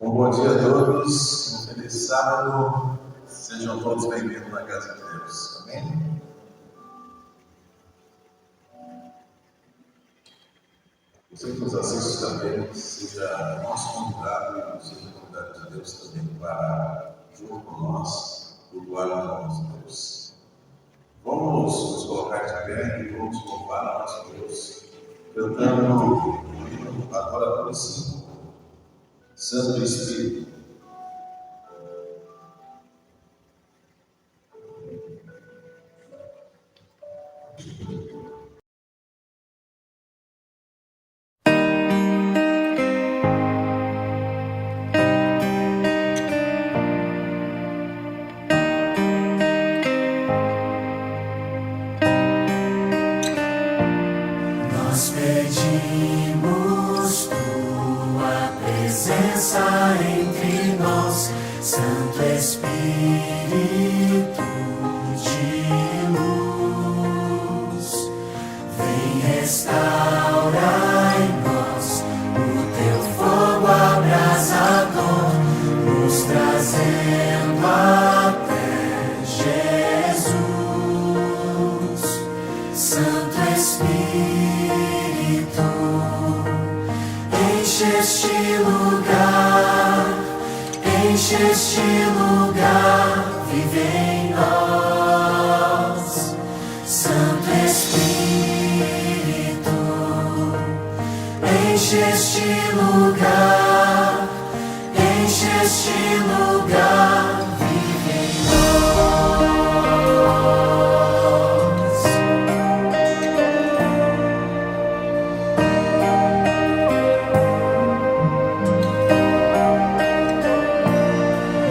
Um bom dia a todos, um feliz sábado, sejam todos bem-vindos na casa de Deus, amém? Você que nos assiste também, seja nosso convidado e seja convidado de Deus também para, junto com nós, louvar o nome de Deus. Vamos nos colocar de pé e vamos louvar a nosso Deus, cantando o hino Adorador 5, Santo Espírito. Pedimos tua presença entre nós, Santo Espírito de luz. Vem restaurar em nós o teu fogo abrasador, nos trazendo até Jesus. Santo Espírito, enche este lugar, vive em nós. Santo Espírito, enche este lugar, vive em nós.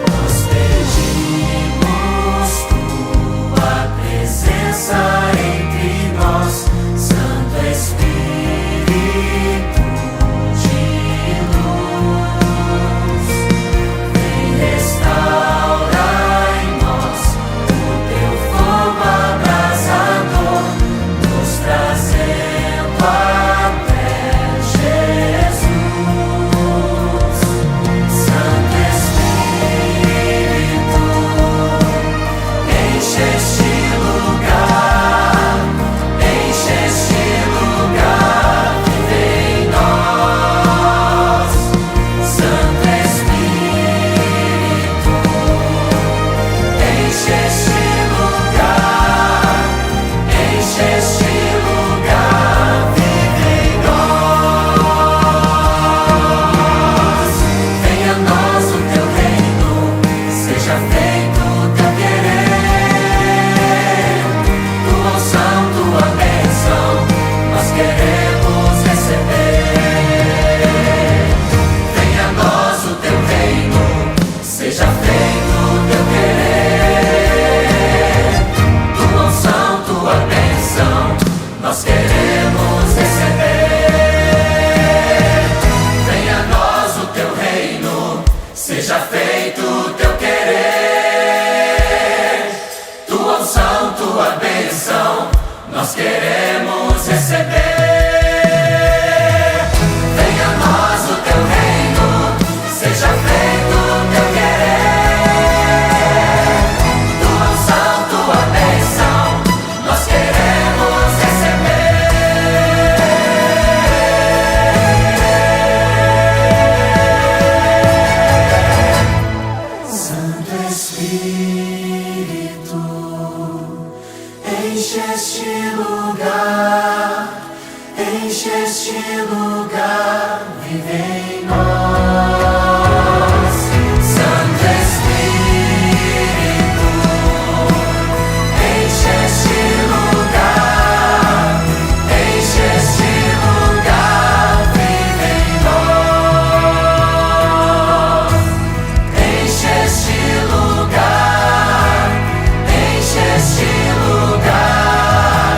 Nós pedimos tua presença entre nós, Santo Espírito de luz. Vem restaurar em nós o teu fogo abrasador, nos trazendo até Jesus. Santo Espírito, enche este lugar, vive em nós. Santo Espírito, enche este lugar, vive em nós. Venha a nós o teu reino, seja feito o teu querer. Tua unção, tua bênção, nós queremos receber. Venha a nós o teu reino, seja feito o teu querer. Tua unção, tua bênção, nós queremos receber. Venha a nós o teu reino, seja feito o teu querer. Tua unção, tua bênção, nós queremos receber. Venha a nós o teu reino, seja feito o teu querer. Tua unção, tua bênção, nós queremos receber. Santo Espírito, enche este lugar, vive em nós. Santo Espírito, enche este lugar, vive em nós. Enche este lugar, enche este lugar,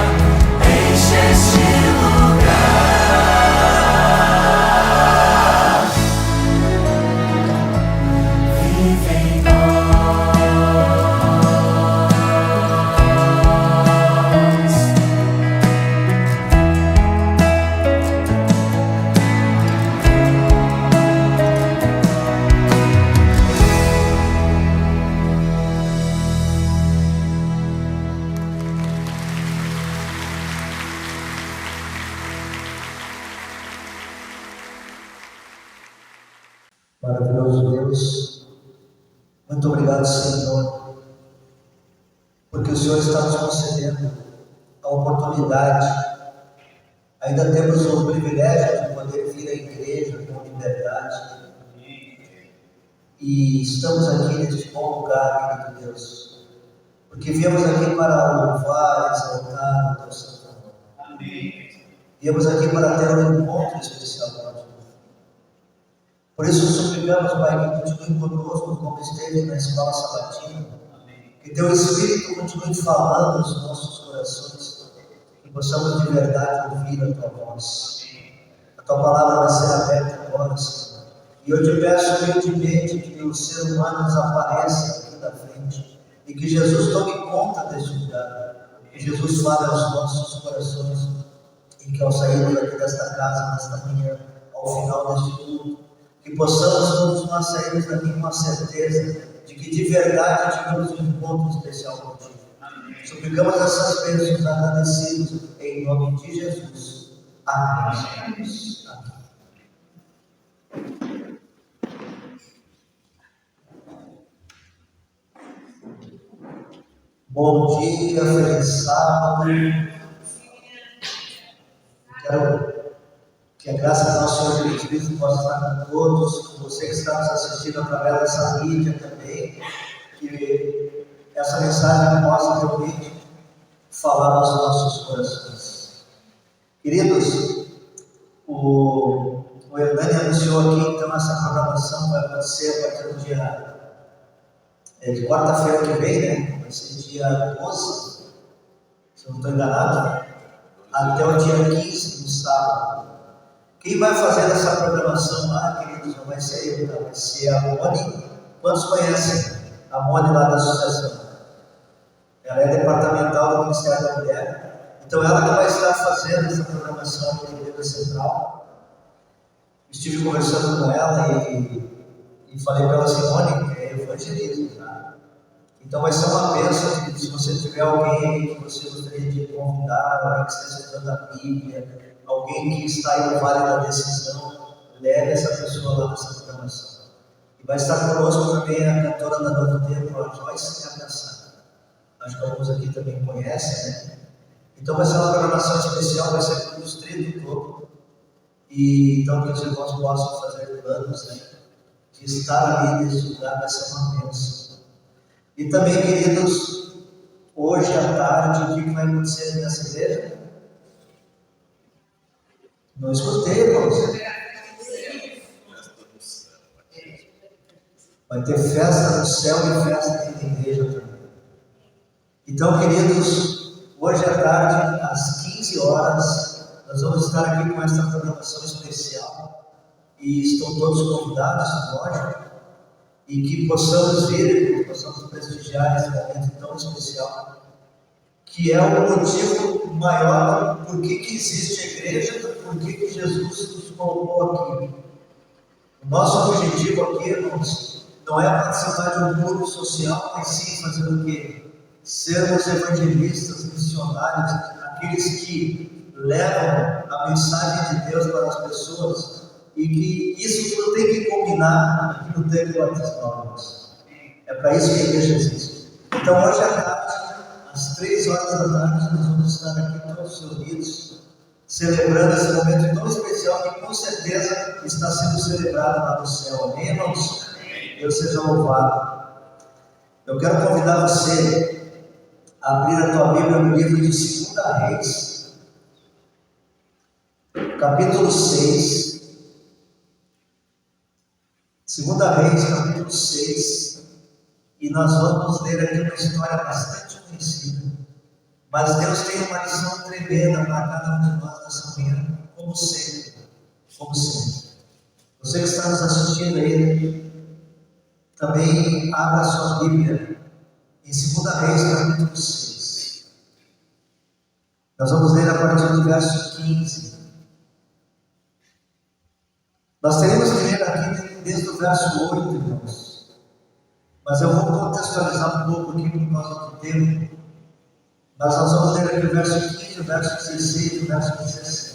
Maravilhoso Deus, muito obrigado, Senhor, porque o Senhor está nos concedendo a oportunidade. Ainda temos o privilégio de poder vir à igreja com liberdade. E estamos aqui neste bom lugar, querido Deus, porque viemos aqui para louvar, exaltar o teu santo nome. Amém. Viemos aqui para ter um encontro especial contigo. Por isso suplicamos, Pai, que continue conosco como esteve na escola sabatina. Amém. Que teu Espírito continue falando nos nossos corações, que possamos de verdade ouvir a tua voz. A tua palavra vai ser aberta agora, Senhor. E eu te peço humildemente que o ser humano desapareça aqui da frente e que Jesus tome conta deste lugar, que Jesus fale aos nossos corações e que ao sair daqui desta casa, nesta manhã, ao final deste culto, que possamos todos nós sairmos daqui com a certeza de que de verdade tivemos um encontro especial contigo. Suplicamos essas bênçãos agradecidos em nome de Jesus. Amém. Amém. Bom dia, feliz sábado. Quero que a graça do nosso Senhor Jesus Cristo possa estar com todos, com você que está nos assistindo através dessa mídia também, que essa mensagem possa realmente falar aos nossos corações. Queridos, o Hernani anunciou aqui, então essa programação vai acontecer a partir do dia de quarta-feira que vem, né? Vai ser dia 12, se eu não estou enganado, até o dia 15, no sábado. Quem vai fazer essa programação lá, queridos, não vai ser eu, tá? Vai ser a Moni. Quantos conhecem a Moni lá da associação? Ela é departamental do Ministério da Mulher. Então ela que vai estar fazendo essa programação aqui na Igreja Central. Estive conversando com ela e falei para ela assim, Moni, é evangelismo, tá? Então vai ser uma bênção que se você tiver alguém que você gostaria de convidar, alguém que está estudando a Bíblia, alguém que está aí no vale da decisão, leve essa pessoa lá nessa programação. E vai estar conosco também a cantora da Novo Tempo, a Joyce Cacaçá. Acho que alguns aqui também conhecem, né? Então vai ser uma programação especial, vai ser para o distrito todo. E então que os irmãos possam fazer planos, né? De estar ali nesse lugar, vai ser uma bênção. E também, queridos, hoje à tarde, o que vai acontecer nessa igreja? Não escutei, irmãos. Vai ter festa no céu e festa aqui na igreja também. Então, queridos, hoje à tarde, às 15 horas, nós vamos estar aqui com esta programação especial. E estão todos convidados, lógico. E que possamos vir, que possamos prestigiar esse momento tão especial, que é o motivo maior por que existe a igreja, por que Jesus nos colocou aqui. O nosso objetivo aqui, irmãos, não é participar de um grupo social, mas sim fazer o quê? Sermos evangelistas, missionários, aqueles que levam a mensagem de Deus para as pessoas. E que isso tudo tem que combinar aqui no tempo batismal. É para isso que a igreja existe. Então hoje à tarde, às 3 horas da tarde, nós vamos estar aqui todos reunidos, celebrando esse momento tão especial que com certeza está sendo celebrado lá no céu. Amém, irmãos? Deus seja louvado. Eu quero convidar você a abrir a tua Bíblia no livro de 2 Reis, capítulo 6. 2 Reis, capítulo 6, e nós vamos ler aqui uma história bastante conhecida, mas Deus tem uma lição tremenda para cada um de nós nessa manhã, como sempre, como sempre. Você que está nos assistindo aí, também abra a sua Bíblia em 2 Reis, capítulo 6. Nós vamos ler a partir do verso 15. Nós teremos que ler aqui desde o verso 8, irmãos. Mas eu vou contextualizar um pouco aqui por causa do tempo. Mas nós vamos ler aqui o verso 15, o verso 16 e o verso 17.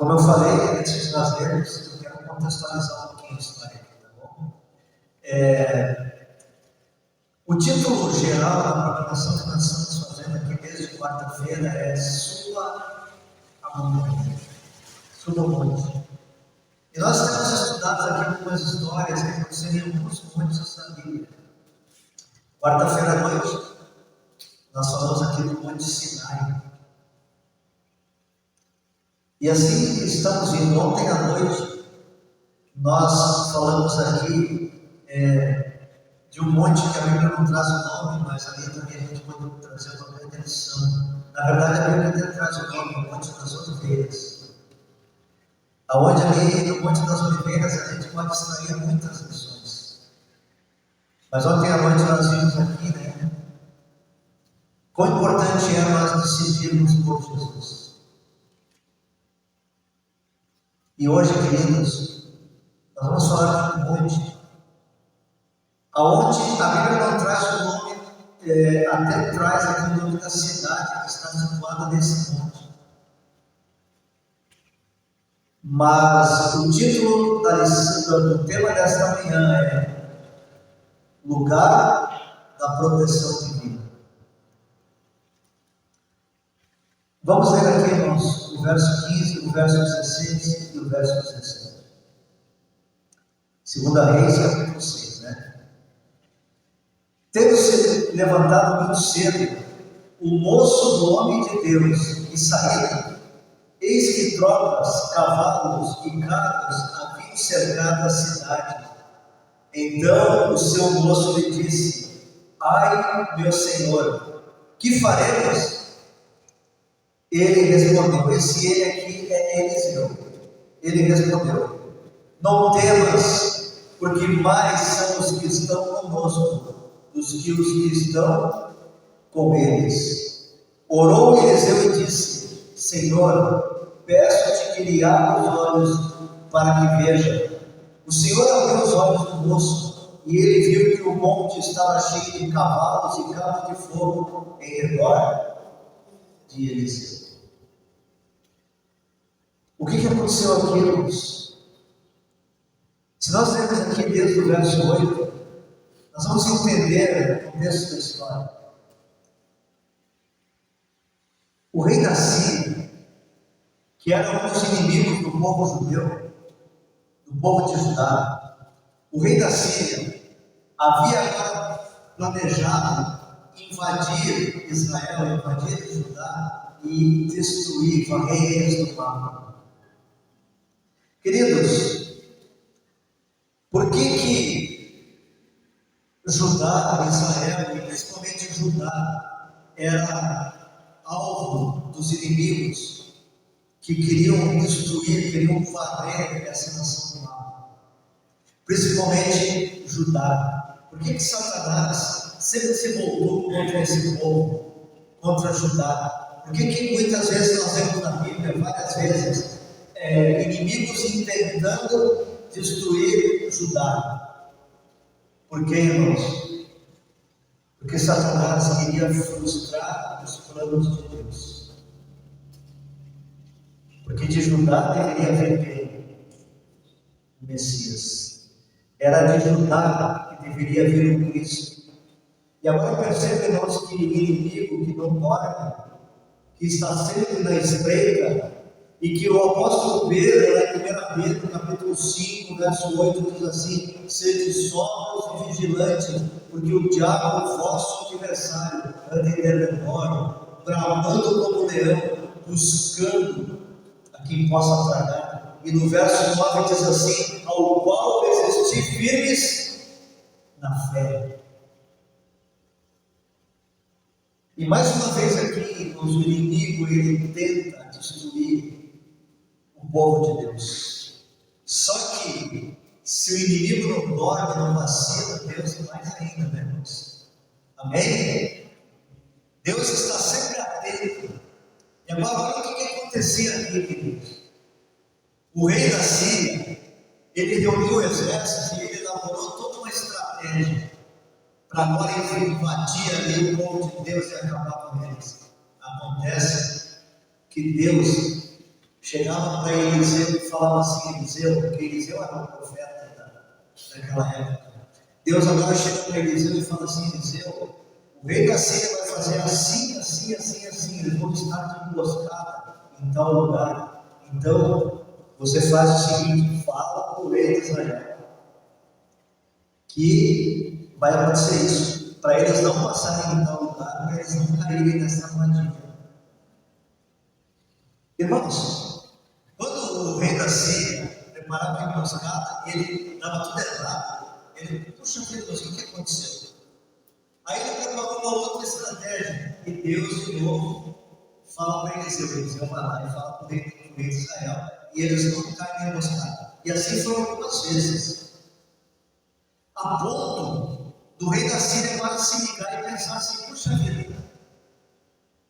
Como eu falei, antes de nós lermos, eu quero contextualizar um pouquinho a história aqui, tá bom? O título geral da programação que nós estamos fazendo aqui desde quarta-feira é Suba a Montanha. Suba o monte. E nós temos estudado aqui algumas histórias que aconteceram em alguns montes da Bíblia. Quarta-feira à noite, nós falamos aqui do Monte Sinai. E assim estamos indo. Ontem à noite, nós falamos aqui de um monte que a Bíblia não traz o nome, mas ali também a gente pode trazer uma grande lição. Na verdade, a Bíblia até traz o nome, o Monte das Oliveiras. Aonde ali, no Monte das Oliveiras, a gente pode extrair muitas lições. Mas ontem à noite nós vimos aqui, né? Quão importante é nós decidirmos por Jesus. E hoje, queridos, nós vamos falar de um monte, aonde a Bíblia não traz o nome, até traz aqui o nome da cidade que está situada nesse monte. Mas o título do tema desta manhã é Lugar da Proteção Divina. Vamos ler aqui, irmãos, o verso 15, o verso 16 e o verso 17. 2 Reis, capítulo 6, né? Tendo-se levantado muito cedo, o moço do homem de Deus e saíram, eis que tropas, cavalos e carros haviam cercado a cidade. Então o seu moço lhe disse: Ai, meu senhor, que faremos? Ele respondeu, esse aqui é Eliseu. Ele respondeu, não temas, porque mais são os que estão conosco, dos que os que estão com eles. Orou Eliseu e disse, Senhor, peço-te que lhe abra os olhos para que veja. O Senhor abriu os olhos do moço, e ele viu que o monte estava cheio de cavalos e carros de fogo em redor de Eliseu. O que aconteceu aqui, irmãos? Se nós lermos aqui desde o verso 8, nós vamos entender o contexto da história. O rei da Síria, que era um dos inimigos do povo judeu, do povo de Judá, o rei da Síria havia agora planejado invadir Israel, invadir Judá e destruir, varrer eles do mapa. Queridos, por que Judá, Israel, e principalmente Judá, era alvo dos inimigos que queriam destruir, queriam varrer essa nação do mapa? Principalmente Judá. Por que Satanás sempre se voltou contra esse povo, contra Judá? Por que muitas vezes nós vemos na Bíblia, várias vezes, inimigos tentando destruir Judá? Por que, irmãos? Porque Satanás queria frustrar os planos de Deus. Porque de Judá deveria vir quem? O Messias. Era de Judá que deveria vir o Cristo. E agora percebe, irmãos, que inimigo que não dorme, que está sempre na espreita, e que o apóstolo Pedro, na 1 Pedro, capítulo 5, verso 8, diz assim: sede sóbrios e vigilantes, porque o diabo, o vosso adversário, anda em derredor, bramando como leão, buscando a quem possa tragar. E no verso 9 diz assim: ao qual resistir firmes na fé. E mais uma vez aqui, o inimigo, ele tenta destruir o povo de Deus. Só que, se o inimigo não dorme, não vacila, Deus mais ainda, né, irmãos? Amém? Deus está sempre atento. E agora, olha o que acontecia aqui, queridos. O rei da Síria, ele reuniu o exército e ele elaborou toda uma estratégia para agora invadir ali o povo de Deus e acabar com eles. Acontece que Deus chegavam para Eliseu e falavam assim: Eliseu, porque Eliseu era um profeta daquela época. Deus agora chega para Eliseu e fala assim: Eliseu, o rei da Síria vai fazer assim, assim, assim, assim. Eles vão estar de emboscada em tal lugar. Então, você faz o seguinte: fala para o rei de Israel que vai acontecer isso, para eles não passarem em tal lugar, para eles não caírem nessa armadilha. Irmãos, quando o rei da Síria preparava a emboscada, ele dava tudo errado. Ele, puxa vida, Deus, o que aconteceu? Aí ele preparou uma outra estratégia. E Deus, de novo, fala para Eliseu. Eliseu vai lá e fala para o rei de Israel. E eles não caem na emboscada. E assim foi algumas vezes. A ponto do rei da Síria agora se ligar e pensar assim: puxa vida,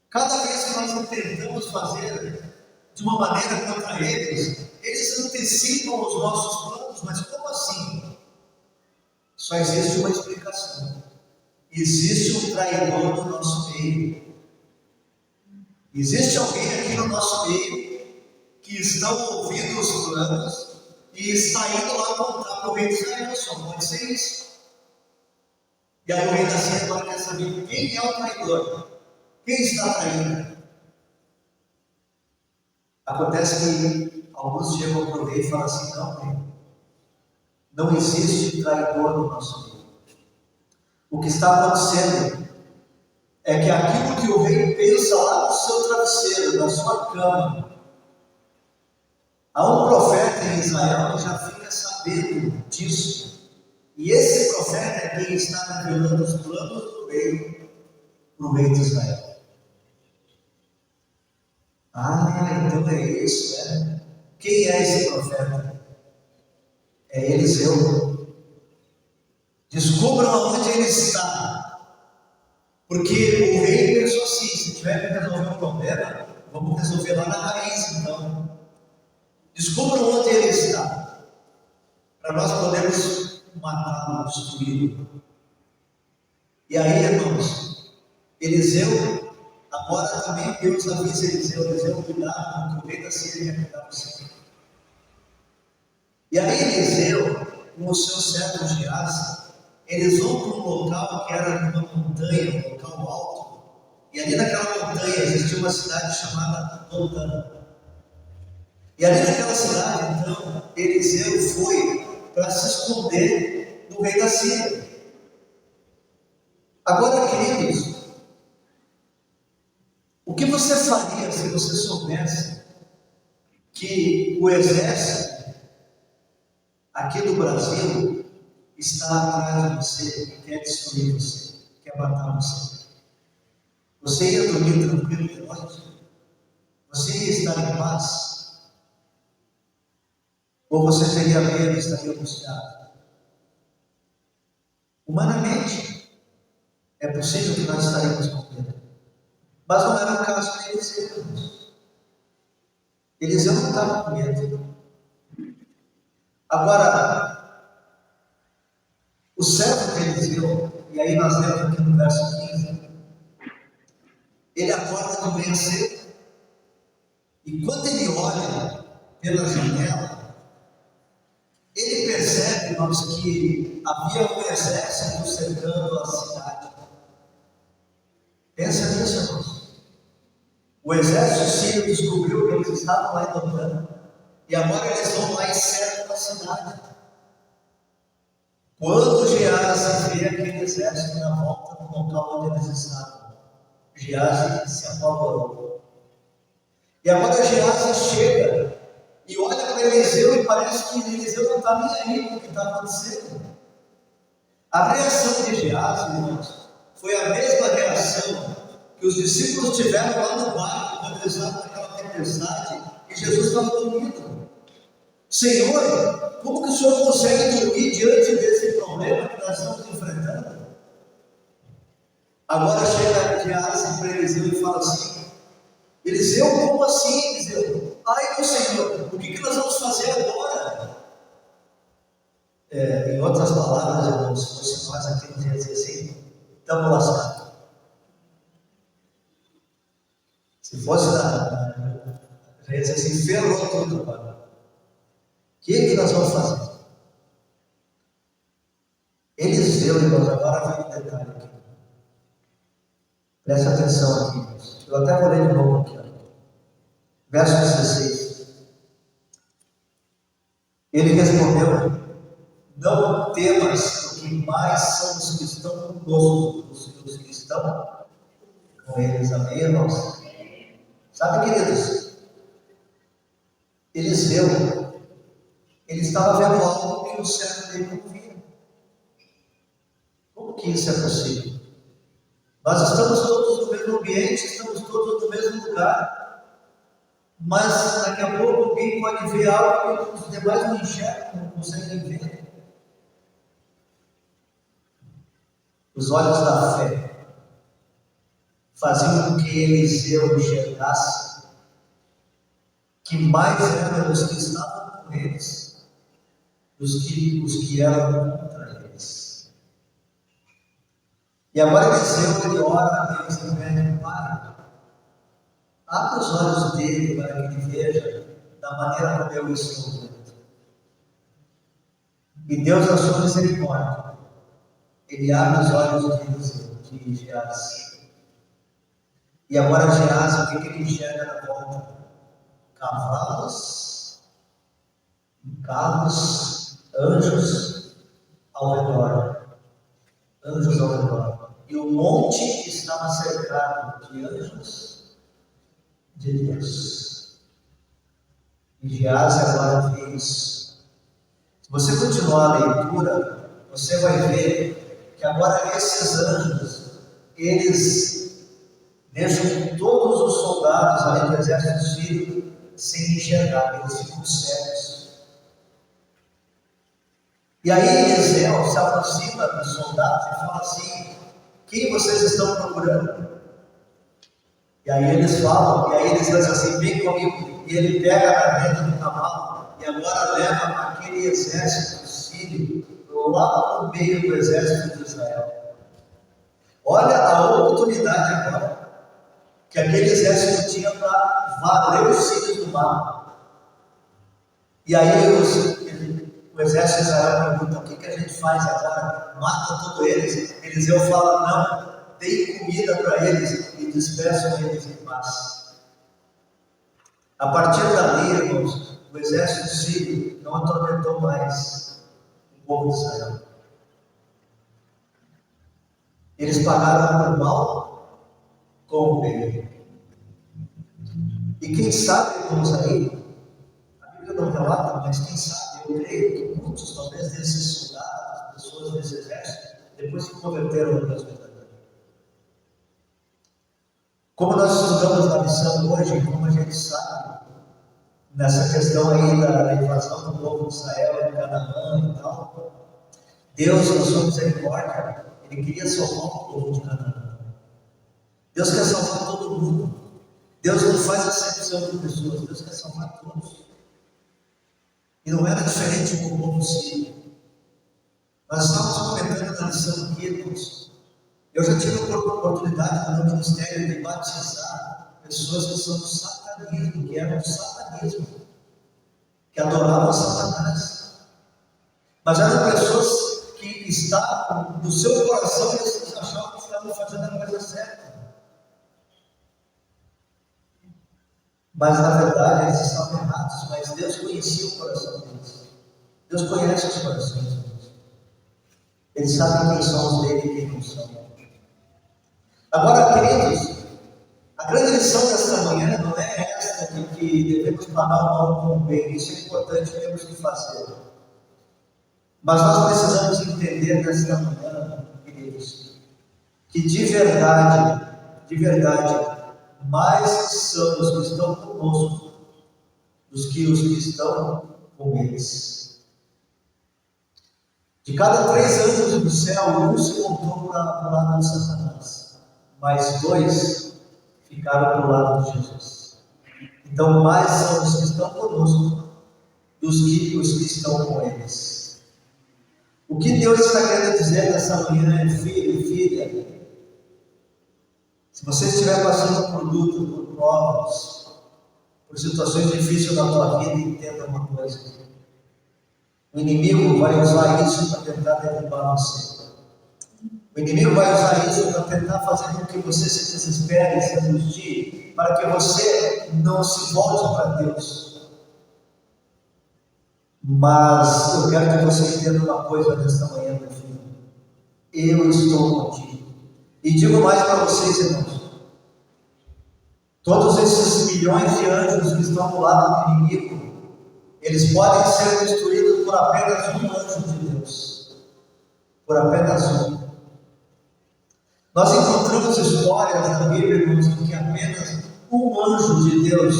cada vez que nós tentamos fazer de uma maneira contra eles, eles antecipam os nossos planos. Mas como assim? Só existe uma explicação: existe um traidor no nosso meio. Existe alguém aqui no nosso meio que está ouvindo os planos e está indo lá contar para o rei de Israel. Só pode ser isso. E aí o rei da Síria agora quer saber quem é o traidor, quem está traindo. Acontece que alguns chegam para o rei e falam assim: não, rei, não existe traidor no nosso meio. O que está acontecendo é que aquilo que o rei pensa lá no seu travesseiro, na sua cama, há um profeta em Israel que já fica sabendo disso. E esse profeta é quem está revelando os planos do rei para o rei de Israel. Ah, então é isso, né? Quem é esse profeta? É Eliseu. Descubram aonde ele está. Porque o rei pensou assim: se tiver que resolver um problema, vamos resolver lá na raiz, então. Descubram onde ele está, para nós podermos matá-lo, destruí-lo. E aí, irmãos, Eliseu, agora também Deus avisa Eliseu, cuidado, porque o rei da Síria quer pegar você. E aí Eliseu, com o seu servo Geazi, eles vão para um local que era uma montanha, um local alto. E ali naquela montanha existia uma cidade chamada Dotã. E ali naquela cidade, então, Eliseu foi para se esconder do rei da Síria. Agora, queridos, o que você faria se você soubesse que o exército aqui do Brasil está atrás de você e quer destruir você, quer matar você? Você ia dormir tranquilo de noite? Você ia estar em paz? Ou você teria medo e estaria angustiado? Humanamente, é possível que nós estaríamos com medo. Mas não era o caso de Eliseu. Eliseu não estava com medo. Agora, o servo de Eliseu, e aí nós lemos aqui no verso 15, ele acorda de manhã cedo, e quando ele olha pela janela, ele percebe, irmãos, que havia um exército cercando a cidade. Pensa nisso, irmãos. O exército sírio descobriu que eles estavam lá em Dotã, e agora eles vão lá e cercam a cidade. Quando Geazi vê aquele exército na volta do local onde eles estavam, Geazi se apavorou. E agora Geazi chega e olha para Eliseu e parece que Eliseu não está nem aí com o que está acontecendo. A reação de Geazi, irmãos, foi a mesma reação que os discípulos tiveram lá no barco quando eles estavam naquela tempestade e Jesus estava dormindo. Senhor, como que o Senhor consegue dormir diante desse problema que nós estamos enfrentando? Agora chega Geazi para Eliseu e fala assim: Eliseu, como assim, Eliseu? Ai, meu Senhor, o que nós vamos fazer agora? Em outras palavras, irmãos, se fosse nós aqui nos ia dizer assim: estamos lascados. Se fosse Ele diz assim, ferrou tudo agora. O que nós vamos fazer? Eliseu, irmãos, agora vem um detalhe aqui. Presta atenção aqui, irmãos. Eu até vou ler de novo aqui. Ó. Verso 16. Ele respondeu, não temas, porque mais são os que estão conosco do que os que estão com eles. Amém, irmãos? Sabe, queridos? Eliseu, ele estava vendo algo que o servo dele não via. Como que isso é possível? Nós estamos todos no mesmo ambiente, estamos todos no mesmo lugar, mas daqui a pouco alguém pode ver algo que os demais não enxergam, não conseguem ver. Os olhos da fé faziam com que Eliseu enxergasse que mais eram os que estavam com eles dos que os que eram contra eles. E agora Eliseu, ele ora a Deus e pede, Pai, abre os olhos dele para que ele veja da maneira como eu estou vendo. E Deus, na sua misericórdia, ele abre os olhos de Eliseu, de Geás. E agora Geás, o que ele enxerga na volta? Cavalos, carros, anjos ao redor. Anjos ao redor. E o monte estava cercado de anjos de Deus. E Geás agora vê isso. Se você continuar a leitura, você vai ver que agora esses anjos, eles deixam todos os soldados ali do exército sírio sem enxergar, eles ficam cegos. E aí Eliseu se aproxima dos soldados e fala assim, quem vocês estão procurando? E aí eles falam, e aí eles dizem assim, vem comigo. E ele pega a renda do cavalo e agora leva aquele exército sírio lá no meio do exército de Israel. Olha a oportunidade agora que aquele exército tinha para valer os sírios do mar. E aí o exército de Israel pergunta, o que a gente faz agora? Mata todos eles? Eliseu fala, não, deem comida para eles e despeçam eles em paz. A partir dali, irmãos, o exército sírio não atormentou mais o povo de Israel. Eles pagaram por mal com o bem. E quem sabe, irmãos, aí, a Bíblia não relata, mas quem sabe, eu creio que muitos, talvez, desses soldados, pessoas desse exército, depois se converteram ao Deus verdadeiro. Como nós estudamos na lição hoje, como a gente sabe, nessa questão aí da invasão do povo de Israel em Canaã e tal, Deus, na sua misericórdia, Ele queria salvar o povo de Canaã. Deus quer salvar todo mundo. Deus não faz acepção de pessoas, Deus quer salvar todos. E não era diferente com o povo sírio. Nós estávamos comentando na lição aqui, irmãos. Eu já tive a oportunidade no meu ministério de batizar pessoas que são do satanismo, que eram do satanismo, que adoravam Satanás. Mas eram pessoas que estavam, no seu coração, eles achavam que estavam fazendo a coisa certa. Mas na verdade eles estavam errados, mas Deus conhecia o coração deles. Deus conhece os corações deles. Ele sabe quem são os dele e quem não são. Agora, queridos, a grande lição desta manhã não é esta de que devemos pagar o mal com o bem. Isso é importante, temos que fazer. Mas nós precisamos entender nesta manhã, queridos, que de verdade, mais são os que estão conosco dos que os que estão com eles. De cada 3 anjos do céu, um se voltou para o lado de Satanás, mas 2 ficaram para o lado de Jesus. Então, mais são os que estão conosco dos que os que estão com eles. O que Deus está querendo dizer nessa manhã é, filho e filha, se você estiver passando por luta, por provas, por situações difíceis na tua vida, entenda uma coisa: o inimigo vai usar isso para tentar derrubar você. O inimigo vai usar isso para tentar fazer com que você se desespere, se angustie, para que você não se volte para Deus. Mas eu quero que você entenda uma coisa nesta manhã, meu filho: eu estou contigo. E digo mais para vocês, irmãos: todos esses milhões de anjos que estão do lado do inimigo, eles podem ser destruídos por apenas um anjo de Deus. Por apenas um. Nós encontramos histórias na Bíblia, irmãos, em que apenas um anjo de Deus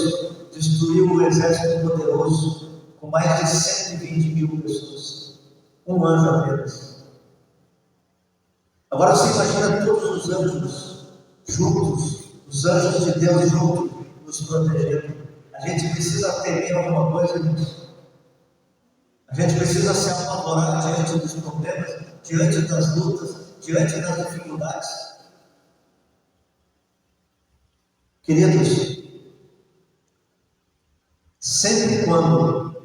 destruiu o exército poderoso com mais de 120 mil pessoas. Um anjo apenas. Agora você imagina todos os anjos juntos, os anjos de Deus juntos, nos protegendo. A gente precisa temer alguma coisa, irmãos. A gente precisa se apavorar diante dos problemas, diante das lutas, diante das dificuldades. Queridos, sempre quando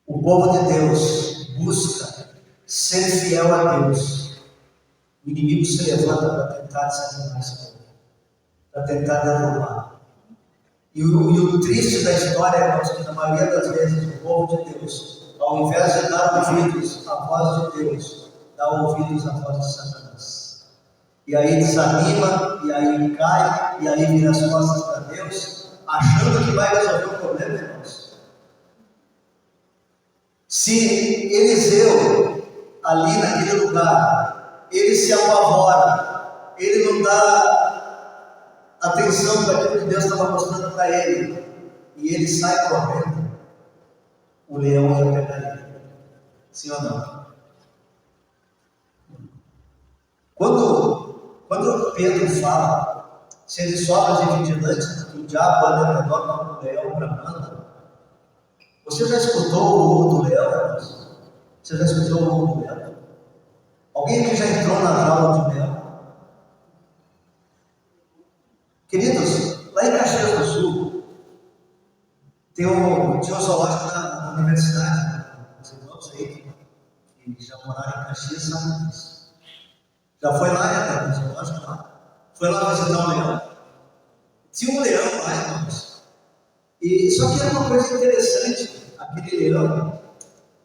o povo de Deus busca ser fiel a Deus, o inimigo se levanta para tentar desanimar esse povo, para tentar derrubar. E o triste da história, irmãos, que na maioria das vezes o povo de Deus, ao invés de dar ouvidos à voz de Deus, dá ouvidos à voz de Satanás. E aí desanima, e aí cai, e aí vira as costas para Deus, achando que vai resolver o problema, irmãos. Se Eliseu, ali naquele lugar, ele se apavora, ele não dá atenção para aquilo que Deus estava mostrando para ele, e ele sai correndo, o leão ia pegar ele. Sim ou não? Quando Pedro fala, sede sobras e vigilantes, que o diabo anda menor como o leão bramando, você já escutou o urro do leão, irmãos? Você já escutou o urro do leão? Alguém que já entrou na jaula de leão? Queridos, lá em Caxias do Sul, tinha um zoológico na universidade, os irmãos aí que já moraram em Caxias sabem disso. Já foi lá, no zoológico lá? Foi lá visitar o leão? Tinha um leão lá, irmãos. E só que era uma coisa interessante, aquele leão,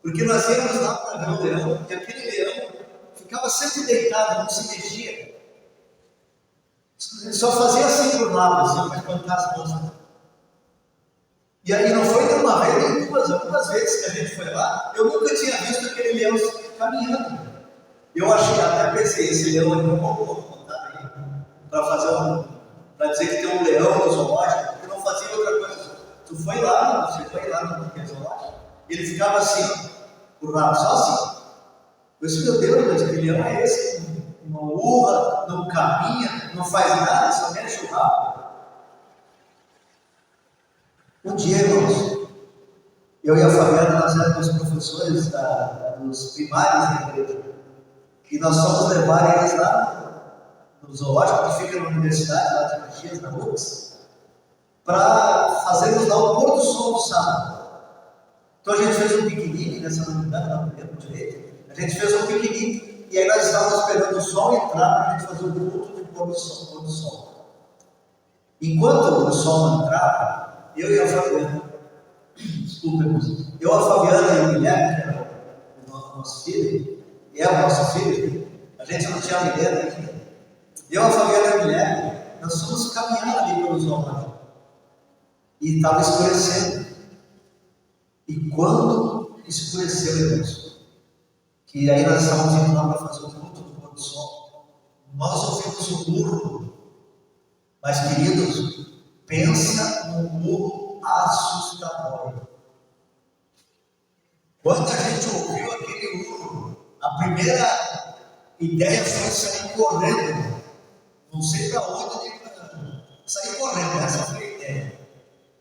porque nós íamos lá para ver o leão, e aquele leão ficava sempre deitado, não se mexia. Ele só fazia assim por lado, assim, para cantar as mãos. E aí não foi nenhuma vez, nem algumas vezes que a gente foi lá, eu nunca tinha visto aquele leão caminhando. Eu achei, até pensei, esse leão aí não vou contar aí, para dizer que tem um leão no zoológico, que não fazia outra coisa. Você foi lá no zoológico, ele ficava assim, por lado, só assim. Eu disse, meu Deus, mas que leão é esse? Não urra, não caminha, não faz nada, só mexe o rabo. Um dia, irmãos, eu e a Fabiana, nós éramos professores dos primários da igreja, e nós fomos levar eles lá no zoológico que fica na universidade, lá de Caxias, na UFS, para fazermos lá o pôr do sol do sábado. Então a gente fez um piquenique nessa unidade, não lembro direito. A gente fez um piquenique e aí nós estávamos esperando o sol entrar para a gente fazer o culto de pôr do sol. Enquanto o sol entrava, eu e a Fabiana, eu, a Fabiana e o Guilherme, que era o nosso filho, e é o nosso filho, a gente não tinha Guilherme aqui. Eu, a Fabiana e o Guilherme, nós fomos caminhar ali pelo zoológico. E estava escurecendo. E quando escureceu, irmãos, que aí nós estávamos indo lá para fazer o culto do pôr do sol, nós ouvimos um urro. Mas, queridos, pensa num urro assustador. Quando a gente ouviu aquele urro, a primeira ideia foi sair correndo. Não sei para onde, sair correndo, essa foi a ideia.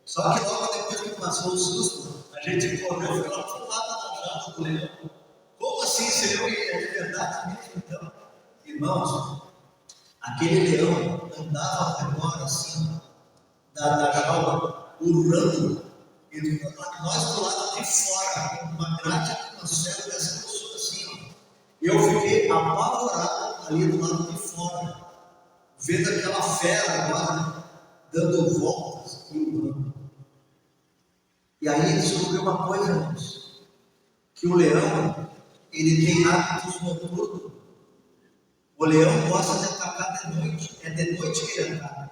Só que logo depois que passou o susto, a gente correu e ficou lá pro lado da jaula do leão. Como assim? Seria de verdade mesmo? Então, irmãos, aquele leão andava ao redor assim, da jaula, urrando, e nós do lado de fora, uma grade atmosfera dessa pessoa assim, ó. Eu fiquei apavorado ali do lado de fora, vendo aquela fera agora dando voltas e urrando. E aí descobri uma coisa, irmãos, que o leão, ele tem hábitos noturnos. O leão gosta de atacar de noite, é de noite que ele ataca,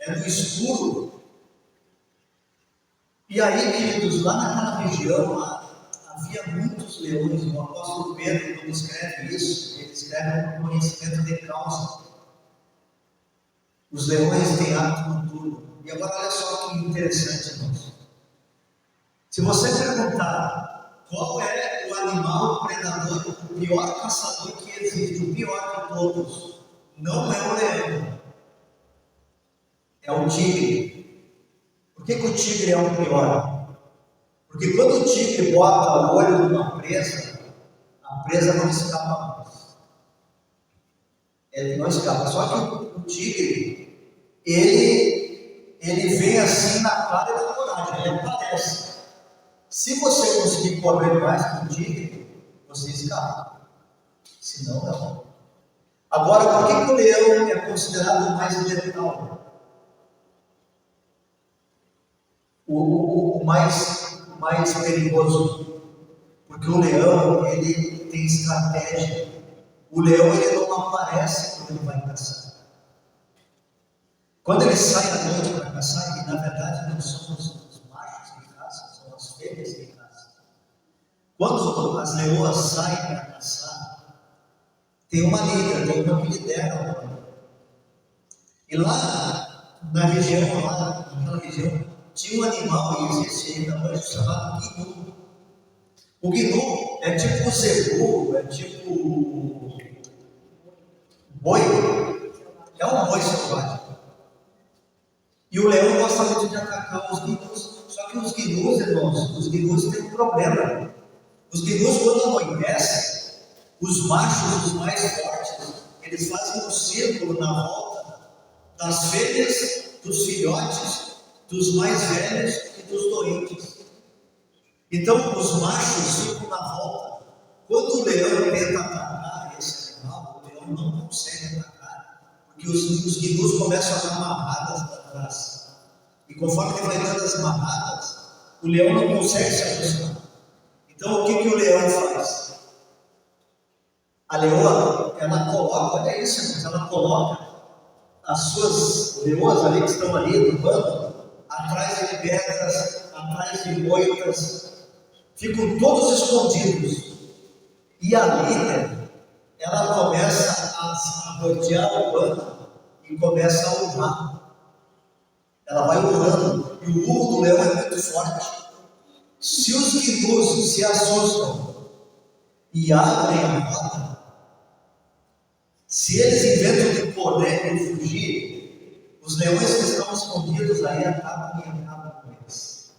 é no escuro. E aí, queridos, lá naquela região, lá, havia muitos leões. O apóstolo Pedro, quando escreve isso, ele escreve com conhecimento de causa. Os leões têm hábito noturno. E agora olha só que interessante, irmãos. Se você perguntar qual é o animal predador, o pior caçador que existe, o pior de todos, não é o leão, é o tigre. Por que o tigre é o pior? Porque quando o tigre bota o olho numa presa, a presa não escapa mais. Ele não escapa. Só que o tigre, ele vem assim na cara e na coragem, ele aparece. Se você conseguir correr mais que o tigre, você escapa. Senão, não. Agora, por que o leão é considerado o mais letal? O mais perigoso? Porque o leão, ele tem estratégia. O leão, ele não aparece quando ele vai caçar. Quando ele sai à noite para caçar, e na verdade não são os machos que caçam, são as fêmeas que caçam. Quando as leoas saem para caçar, tem uma líder, tem uma que lidera. E lá na região, naquela região, tinha um animal, e existe ainda hoje, chamado gnu. O gnu é tipo o zebu, é tipo boi, é um boi selvagem. E o leão gosta muito de atacar os gnus. Só que os gnus, irmãos, os gnus têm um problema. Os gnus, quando anoitecem, os machos, os mais fortes, eles fazem um círculo na volta das fêmeas, dos filhotes, dos mais velhos e dos doentes. Então, os machos ficam na volta. Quando o leão tenta atacar esse animal, o leão não consegue atacar, porque os gnus começam a dar amarradas para trás. E conforme ele vai dando as amarradas, o leão não consegue se aproximar. Então, o que o leão faz? A leoa, ela coloca, olha isso, irmãos, ela coloca as suas leoas ali que estão ali no bando, atrás de pedras, atrás de moitas, ficam todos escondidos. E a líder, ela começa a rodear o bando e começa a urrar. Ela vai urrando, e o urro do leão é muito forte. Se os gnus se assustam e abrem a rota, se eles inventam de correr e fugir, os leões que estão escondidos aí acabam com eles.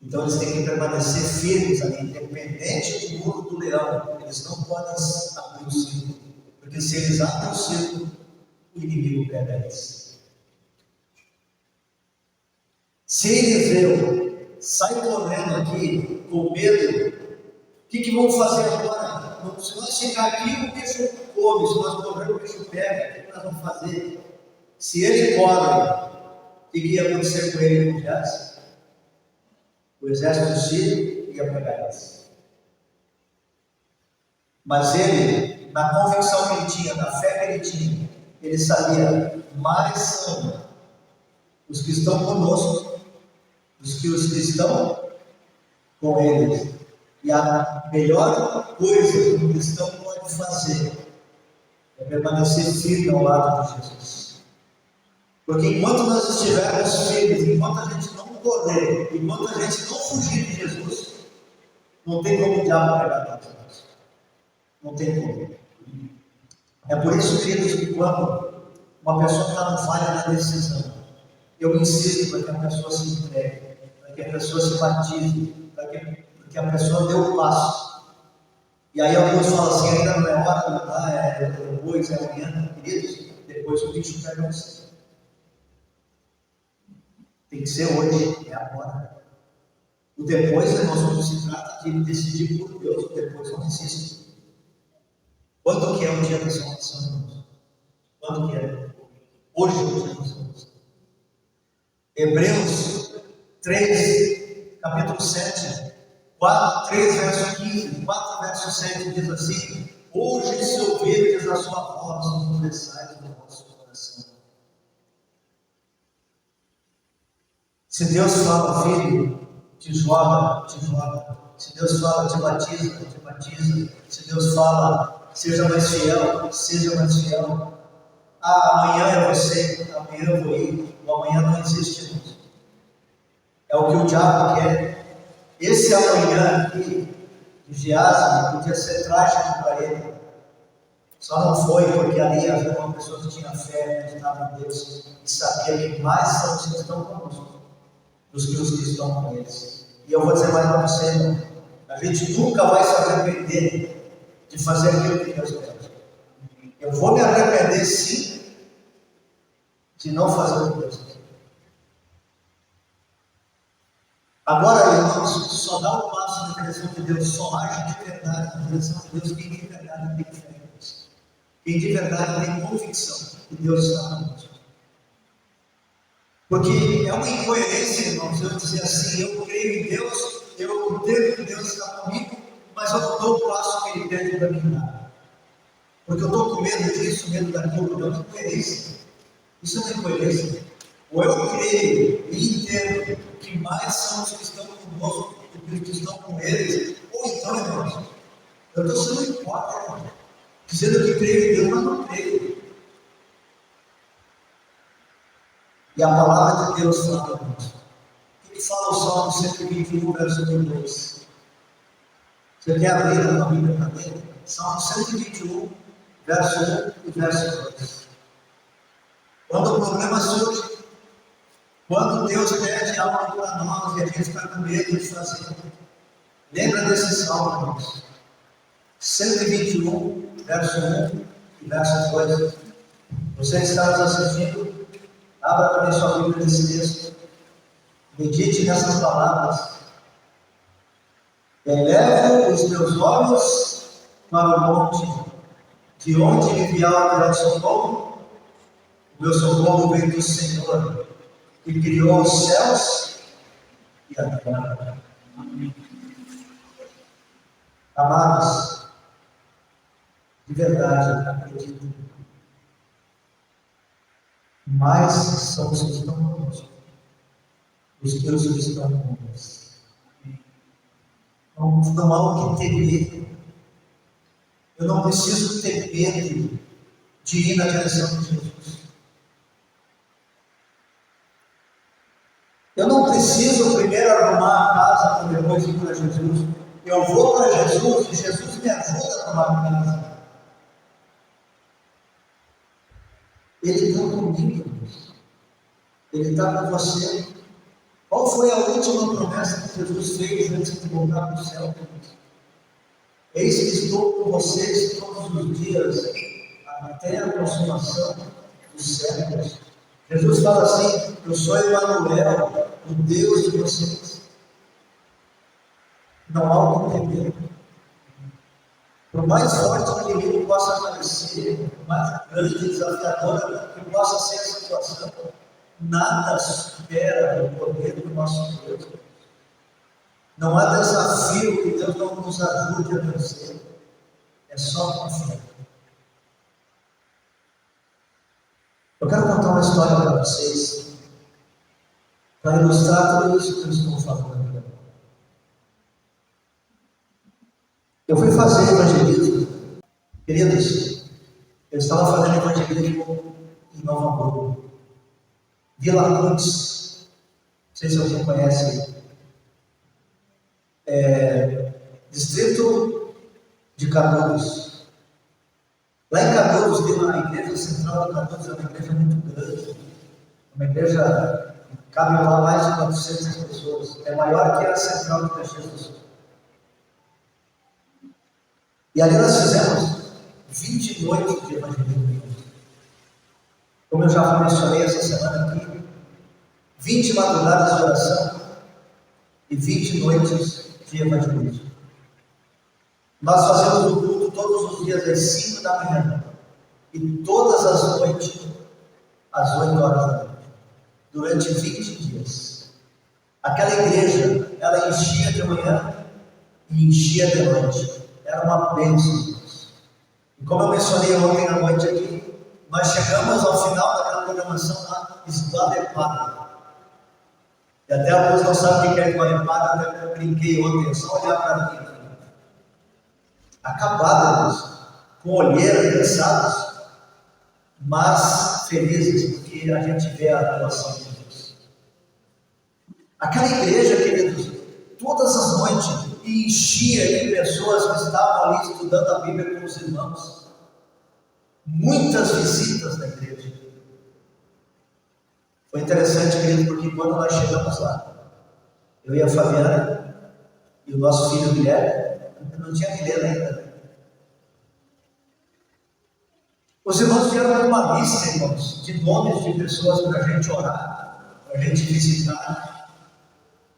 Então eles têm que permanecer firmes ali, independente do muro do leão. Eles não podem abrir o círculo, porque se eles abrem o círculo, o inimigo pega eles. Se Eliseu sai correndo aqui com medo, o que vão fazer agora? Se nós chegar aqui, o bicho come, se nós correr, o bicho pega. O que nós vamos fazer? Se ele corre, o que ia acontecer com ele no exército? O exército sírio ia pegar eles. Mas ele, na convicção que ele tinha, na fé que ele tinha, ele sabia, mais são os que estão conosco, os que estão com eles. E a melhor coisa que um cristão pode fazer é permanecer firme ao lado de Jesus. Porque enquanto nós estivermos firmes, enquanto a gente não correr, enquanto a gente não fugir de Jesus, não tem como o diabo pegar nós. Não tem como. É por isso, queridos, que quando uma pessoa está no vale da decisão, eu insisto para que a pessoa se entregue, para que a pessoa se batize, para que a pessoa dê o passo. E aí alguns falam assim, ainda não é hora, não dá, depois, é amanhã, queridos, depois o bicho pega você. que ser hoje, é agora. O depois, irmãos, quando se trata de decidir por Deus, o depois não existe. Quando que é o dia da salvação, irmãos? Quando que é? Hoje é o dia da salvação. Hebreus 3, capítulo 7, 3, verso 15, 4, verso 7, diz assim: hoje, se ouvirdes a sua voz, não confessais no vosso coração. Se Deus fala, filho, te joga, te joga. Se Deus fala, te batiza, te batiza. Se Deus fala, seja mais fiel, seja mais fiel. Amanhã é você, amanhã eu vou ir. O amanhã não existe, irmãos. É o que o diabo quer. Esse amanhã aqui, de Geazi, podia ser trágico para ele. Só não foi porque ali havia uma pessoa que tinha fé, acreditava em Deus e sabia que mais são os que estão conosco dos que os que estão com eles. E eu vou dizer mais para você, irmão, a gente nunca vai se arrepender de fazer aquilo que Deus pede. Eu vou me arrepender sim de não fazer o que Deus quer. Agora, irmãos, só dá um passo na direção de Deus, só age de verdade na direção de Deus quem de verdade tem fé em Deus. Quem de verdade tem convicção que Deus está conosco. Porque é uma incoerência, irmãos, eu dizer assim: eu creio em Deus, eu entendo que Deus está comigo, mas eu não dou o passo que Ele pede para mim dar. Porque eu estou com medo disso, medo daquilo. É uma incoerência. Isso é uma incoerência. Ou eu creio e entendo que mais são os que estão conosco do que os que estão com eles, ou então, irmãos, eu estou sendo hipócrita, dizendo que creio em Deus, mas não creio. E a palavra de Deus fala, irmãos. O que fala o Salmo 121, verso 2? Você quer abrir a Bíblia para ler? Salmo 121, verso 1 e verso 2. Quando o problema surge, quando Deus pede algo para nós e a gente está com medo de fazer, lembra desse salmo, irmãos? 121, verso 1 e verso 2. Você está nos assistindo? Abra também sua Bíblia nesse texto. Medite nessas palavras. Elevo os meus olhos para o monte, de onde me virá o socorro. O meu socorro vem do Senhor, que criou os céus e a terra. Amados, de verdade, acredito. Mais são os que estão conosco, os que estão conosco. Não há o que temer. Eu não preciso ter medo de ir na direção de Jesus. Eu não preciso primeiro arrumar a casa para depois ir para Jesus. Eu vou para Jesus e Jesus me ajuda a arrumar a casa. Ele está comigo, Ele está com você. Qual foi a última promessa que Jesus fez antes de voltar para o céu? Eis que estou com vocês todos os dias, até a consumação dos séculos. Jesus fala assim: eu sou Emanuel, o Deus de vocês. Não há o que temer. Por mais forte que o inimigo possa parecer, por mais grande e desafiadora que possa ser a situação, nada supera o poder do nosso Deus. Não há desafio que Deus não nos ajude a vencer. É só confiar. Eu quero contar uma história para vocês, para ilustrar tudo isso que eu estou falando. Eu fui fazer evangelismo. Queridos, eu estava fazendo evangelismo em Nova Hamburgo, Vila Cruz. Não sei se alguém conhece. Distrito de Canudos. Lá em Canudos tem uma igreja central de Canudos, é uma igreja muito grande. Uma igreja que cabe lá mais de 400 pessoas. É maior que a central de Caxias do Sul. E ali nós fizemos 20 noites de evangelismo. Como eu já mencionei essa semana aqui, 20 madrugadas de oração e 20 noites de evangelismo. Nós fazemos o culto todos os dias às 5 da manhã e todas as noites às 8 horas da noite, durante 20 dias. Aquela igreja, ela enchia de manhã e enchia de noite. Era uma bênção. E como eu mencionei ontem à noite aqui, nós chegamos ao final daquela programação lá, esguadepada. E até alguns não sabem o que é esguadepada, até eu brinquei ontem, é só olhar para mim. Acabados, com olheira, cansados, mas felizes, porque a gente vê a atuação de Deus. Aquela igreja, queridos, todas as noites, enchia de pessoas que estavam ali estudando a Bíblia com os irmãos. Muitas visitas na igreja. Foi interessante, querido, porque quando nós chegamos lá, eu e a Fabiana e o nosso filho Guilherme, não tinha Guilherme ainda. Os irmãos vieram uma lista, irmãos, de nomes de pessoas para a gente orar, para a gente visitar.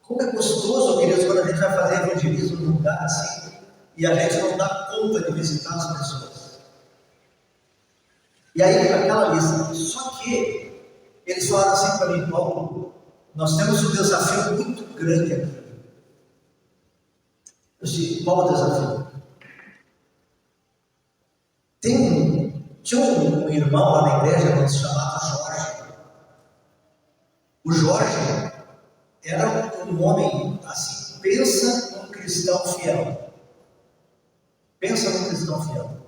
Como é gostoso, queridos, quando a gente vai fazer evangelismo num lugar assim, e a gente não dá conta de visitar as pessoas. E aí, aquela lista, só que eles falaram assim para mim: Paulo, nós temos um desafio muito grande aqui. Eu disse: qual o desafio? Tinha um irmão lá na igreja chamado Jorge. O Jorge era um homem assim, pensa num cristão fiel. Pensa num cristão fiel.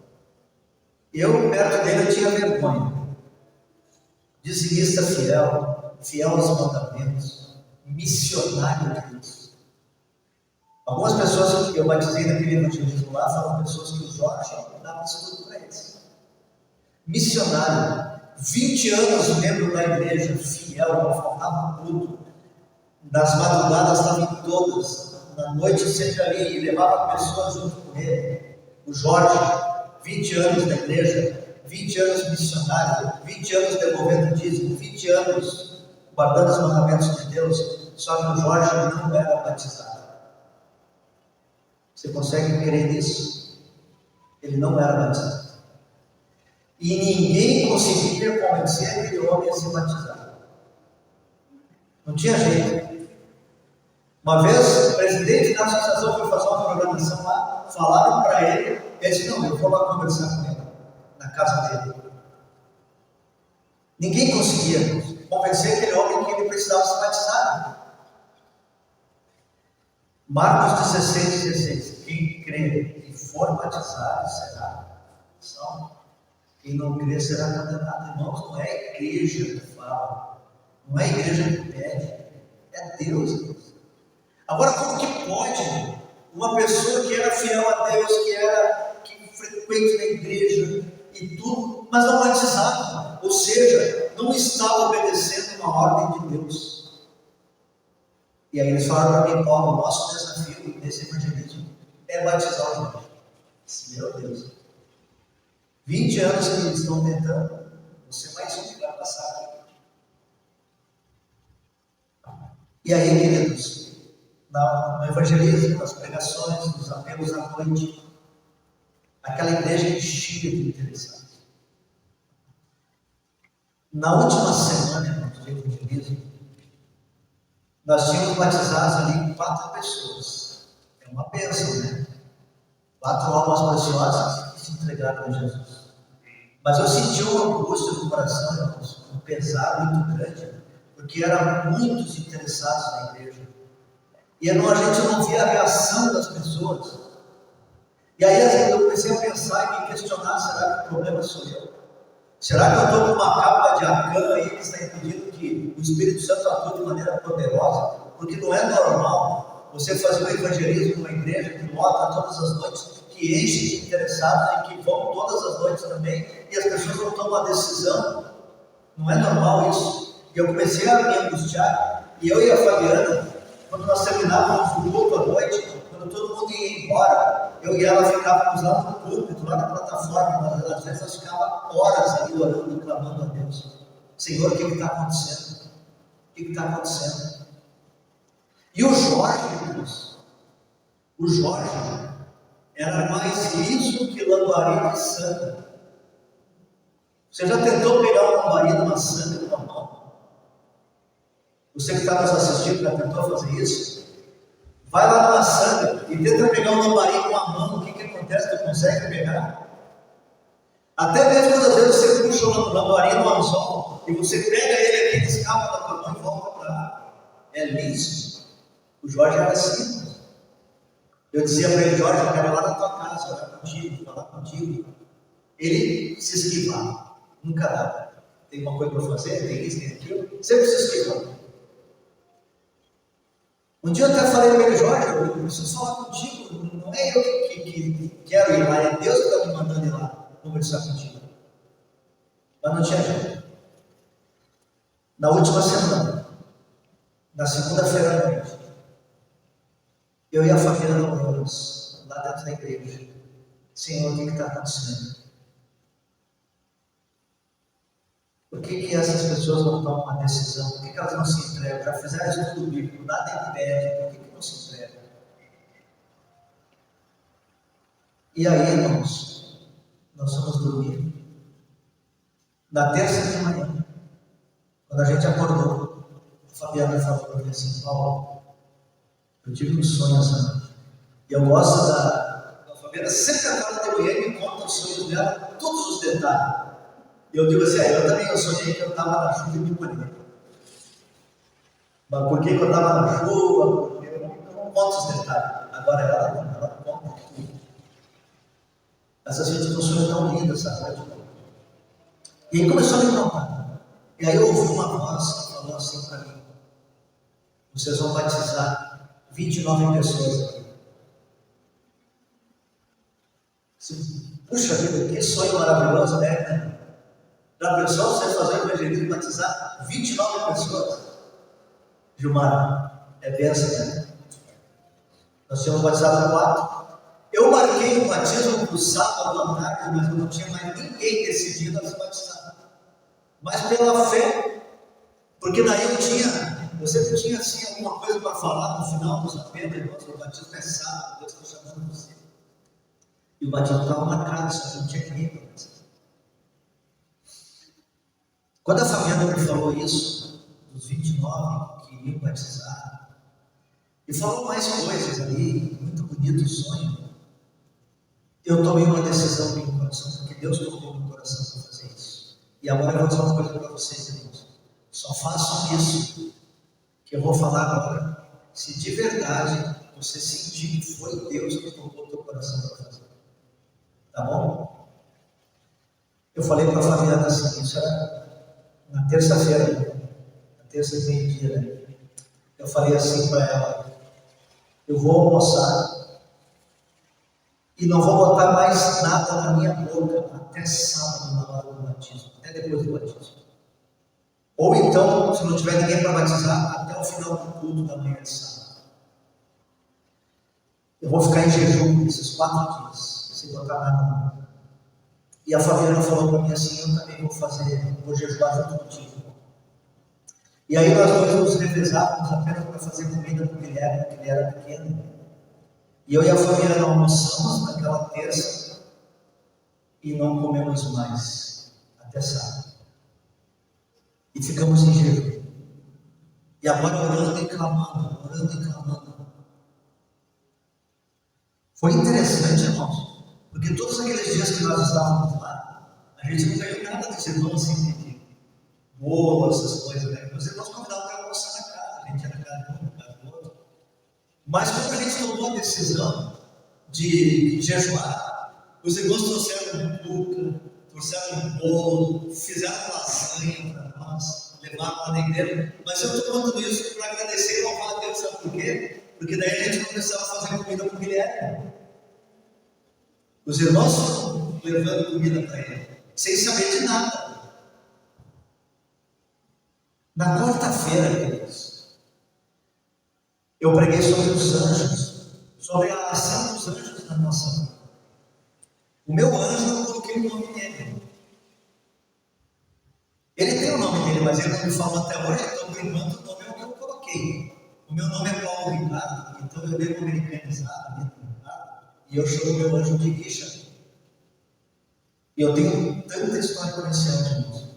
Eu, perto dele, eu tinha vergonha. Dizimista fiel, fiel aos mandamentos, missionário de Deus. Algumas pessoas que eu batizei naquele evangelismo lá foram pessoas que o Jorge dava estudo para eles. Missionário, 20 anos membro da igreja, fiel, não faltava tudo. Nas madrugadas estava em todas, na noite sempre ali, e levava pessoas junto com ele. O Jorge, 20 anos na igreja, 20 anos missionário, 20 anos devolvendo dízimo, 20 anos guardando os mandamentos de Deus, só que o Jorge não era batizado. Você consegue crer nisso? Ele não era batizado. E ninguém conseguia convencer aquele homem a se batizar. Não tinha jeito. Uma vez, o presidente da associação foi fazer uma programação lá, falaram para ele, ele disse: não, eu vou lá conversar com ele, na casa dele. Ninguém conseguia convencer aquele homem que ele precisava se batizar. Marcos 16:16, quem crê e for batizado será salvo. Quem não crê será condenado. Irmãos, não é a igreja que fala, não é a igreja que pede, é Deus, Deus. Agora, como que pode uma pessoa que era fiel a Deus, que frequente na igreja e tudo, mas não batizava, ou seja, não estava obedecendo uma ordem de Deus? E aí eles falaram para mim: Paulo, o nosso desafio nesse evangelismo é batizar o irmão. Meu Deus, 20 anos que eles estão tentando, você mais um que vai passar aqui. E aí, queridos, no evangelismo, nas pregações, nos apelos à noite, aquela igreja enchia de interessados. Na última semana de evangelismo, nós tínhamos batizados ali 4 pessoas. É uma bênção, né? 4 almas preciosas que se entregaram a Jesus. Mas eu senti uma angústia no coração, irmãos, um pesar muito grande, porque eram muitos interessados na igreja. E a gente não via a reação das pessoas. E aí eu comecei a pensar e me questionar: será que o problema sou eu? Será que eu estou com uma capa de Acã aí que está impedindo que o Espírito Santo atue de maneira poderosa? Porque não é normal você fazer um evangelismo numa igreja que lota todas as noites, que enche de interessados e que vão todas as noites também, e as pessoas não tomam a decisão. Não é normal isso. E eu comecei a me angustiar, e eu e a Fabiana, quando nós terminávamos o culto à noite, quando todo mundo ia embora, eu e ela ficávamos lá no púlpito, lá na plataforma, mas às vezes nós ficávamos horas ali orando, clamando a Deus: Senhor, o que está acontecendo? O que está acontecendo. E o Jorge, irmãos, o Jorge era mais liso que lambarina de sangue. Você já tentou pegar um lambari numa sangue com a mão? Você que está nos assistindo já tentou fazer isso? Vai lá numa sangue e tenta pegar um lambari com a mão. O que acontece? Tu consegue pegar? Até mesmo quando às vezes você puxa o lambari no anzol e você pega ele aqui, escapa da tua mão e volta para lá. É liso. O Jorge era assim. Eu dizia para ele: Jorge, eu quero ir lá na tua casa, orar contigo, falar contigo. Ele se esquivava, nunca dava. Tem uma coisa para fazer, tem isso, tem aquilo, sempre se esquivava. Um dia eu até falei para ele: Jorge, eu preciso falar contigo, não é eu que quero ir lá, é Deus que está me mandando ir lá conversar contigo. Mas não tinha jeito. Na última semana, na segunda-feira à noite, eu e a Fabiana oramos lá dentro da igreja. Senhor, o que está acontecendo? Por que essas pessoas não tomam uma decisão? Por que elas não se entregam? Já fizeram estudo bíblico, nada impede, por que não se entregam? E aí, irmãos, nós fomos dormir. Na terça de manhã, quando a gente acordou, a Fabiana falou para mim assim: Paulo, eu tive um sonho essa noite. E eu gosto da Fabiana, sempre acorda de manhã e me conta os sonhos dela, todos os detalhes. E eu digo assim: eu também eu sonhei que eu estava na chuva e me molhei. Mas por que eu estava na chuva? Porque eu não conto os detalhes. Agora ela conta tudo. Essa gente não sonhou tão linda essa noite. E aí começou a me contar. E aí eu ouvi uma voz que falou assim para mim: vocês vão batizar 29 pessoas aqui. Puxa vida, que sonho maravilhoso, né? Já pensou você fazer o evangelismo e batizar 29 pessoas? Gilmar, é bênção, né? Nós tínhamos batizado 4. Eu marquei o batismo para o sábado à tarde, mas eu não tinha mais ninguém decidido a se batizar. Mas pela fé, porque daí eu sempre tinha assim alguma coisa para falar no final dos apelos, irmãos, o batismo é sábado, Deus está chamando você. E o batismo estava marcado, só que não tinha ninguém para batizar. Quando a Fabiana me falou isso, dos 29 que iriam batizar, e falou mais coisas ali, muito bonito o sonho, eu tomei uma decisão no meu coração, porque Deus colocou no meu coração para fazer isso. E agora eu vou dizer uma coisa para vocês, irmãos: só façam isso que eu vou falar agora, se de verdade você sentir que foi Deus que colocou no teu coração para fazer. Tá bom? Eu falei para a Fabiana assim, isso era na terça-feira, na terça e meio-dia, né? Eu falei assim para ela: eu vou almoçar e não vou botar mais nada na minha boca até sábado, na hora do batismo, até depois do batismo. Ou então, se não tiver ninguém para batizar, até o final do culto da manhã de sábado. Eu vou ficar em jejum esses 4 dias, sem botar nada na boca. E a Fabiana falou para mim assim: eu também vou jejuar junto contigo. E aí nós dois nos revezávamos apenas para fazer comida para o Guilherme, porque ele era pequeno. E eu e a Fabiana almoçamos naquela terça e não comemos mais até sábado. E ficamos em jejum. E agora orando e clamando, orando e clamando. Foi interessante, irmãos, porque todos aqueles dias que nós estávamos lá, a gente não ganhou nada dos irmãos assim, de bolo, essas coisas, né? Os irmãos convidavam para almoçar na casa, a gente ia na casa de um, na casa do outro. Mas quando a gente tomou a decisão de jejuar, os irmãos trouxeram cuca, trouxeram um bolo, fizeram lasanha para nós, levaram lá na igreja. Mas eu estou contando isso para agradecer e louvar a Deus, sabe por quê? Porque daí a gente não precisava fazer comida para o Guilherme. Os irmãos foram levando comida para ele, sem saber de nada. Na quarta-feira, queridos, eu preguei sobre os anjos, sobre a ação dos anjos na nossa vida. O meu anjo, eu coloquei o nome dele. Ele tem um nome. nome dele, mas ele não me falou até hoje, então por enquanto o nome é o que eu coloquei. O meu nome é Paulo Ricardo, então eu devo americanizar, e eu chamo meu anjo de Richard. E eu tenho tanta história com esse anjo, irmãos.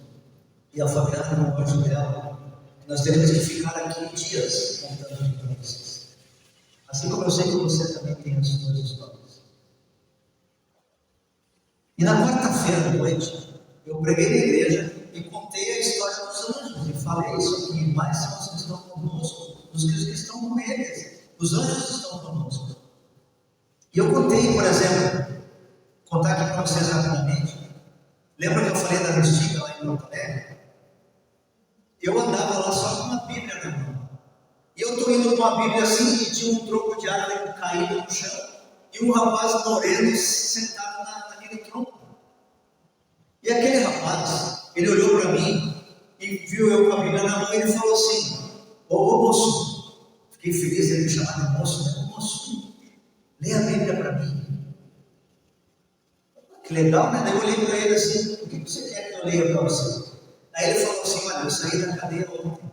E a Fabiana, no anjo dela, nós teremos que ficar aqui dias contando para vocês. Assim como eu sei que você também tem as suas histórias. E na quarta-feira à noite, eu preguei na igreja e contei a história dos anjos. E falei isso aqui, mais são os que estão conosco, os que estão com eles. Os anjos estão conosco. E eu contei, por exemplo, contar aqui para vocês rapidamente. Lembra que eu falei da Restinga lá em Porto Alegre? Eu andava lá só com uma Bíblia na mão. E eu estou indo com a Bíblia assim e tinha um tronco de árvore caído no chão e um rapaz moreno sentado naquele tronco. E aquele rapaz, ele olhou para mim e viu eu com a Bíblia na mão e ele falou assim: ô moço, fiquei feliz de ele me chamar de moço, né? Ô moço, lê a Bíblia para mim. Que legal, né? Daí eu olhei para ele assim: o que você quer que eu leia para você? Aí ele falou assim: olha, eu saí da cadeia ontem.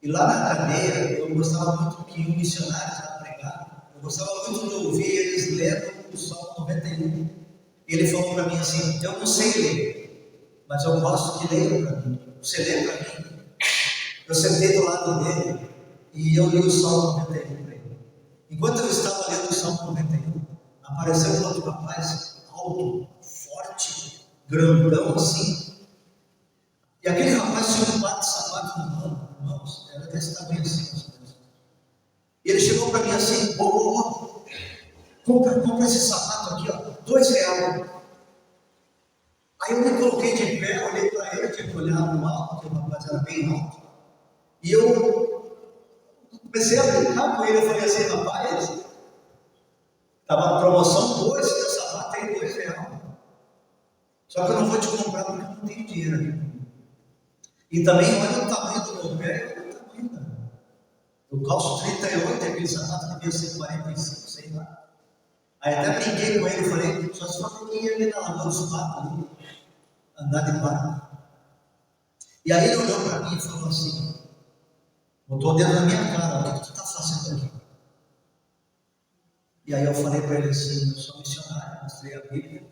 E lá na cadeia, eu gostava muito que iam missionários a pregar. Eu gostava muito de ouvir eles lendo o Salmo 91. E ele falou para mim assim: eu não sei ler, mas eu gosto que leiam para mim. Você lê para mim? Eu sentei do lado dele e eu li o Salmo 91 para ele. Enquanto eu estava lendo o Salmo 91, apareceu um outro rapaz alto, forte, grandão assim. E aquele rapaz tinha um par de sapato na mão, irmãos, era desse tamanho assim. E ele chegou para mim assim: compra esse sapato aqui, ó, R$2. Aí eu me coloquei de pé, olhei para ele, tinha que olhar no alto, porque o rapaz era bem alto. E eu comecei a brincar com ele, eu falei assim: rapaz, estava na promoção boa, esse teu sapato tem R$2. Só que eu não vou te comprar porque eu não tenho dinheiro aqui. E também olha o tamanho do meu pé, olha o tamanho da. Eu calço 38, aquele sapato devia ser 45, sei lá. Aí até brinquei com ele, falei: só se for que ia ali na Lagoa dos Patos, ali, andar de barco. E aí ele olhou para mim e falou assim, botou o dedo na minha cara: o que tu está fazendo aqui? E aí eu falei para ele assim: eu sou missionário, mostrei a Bíblia,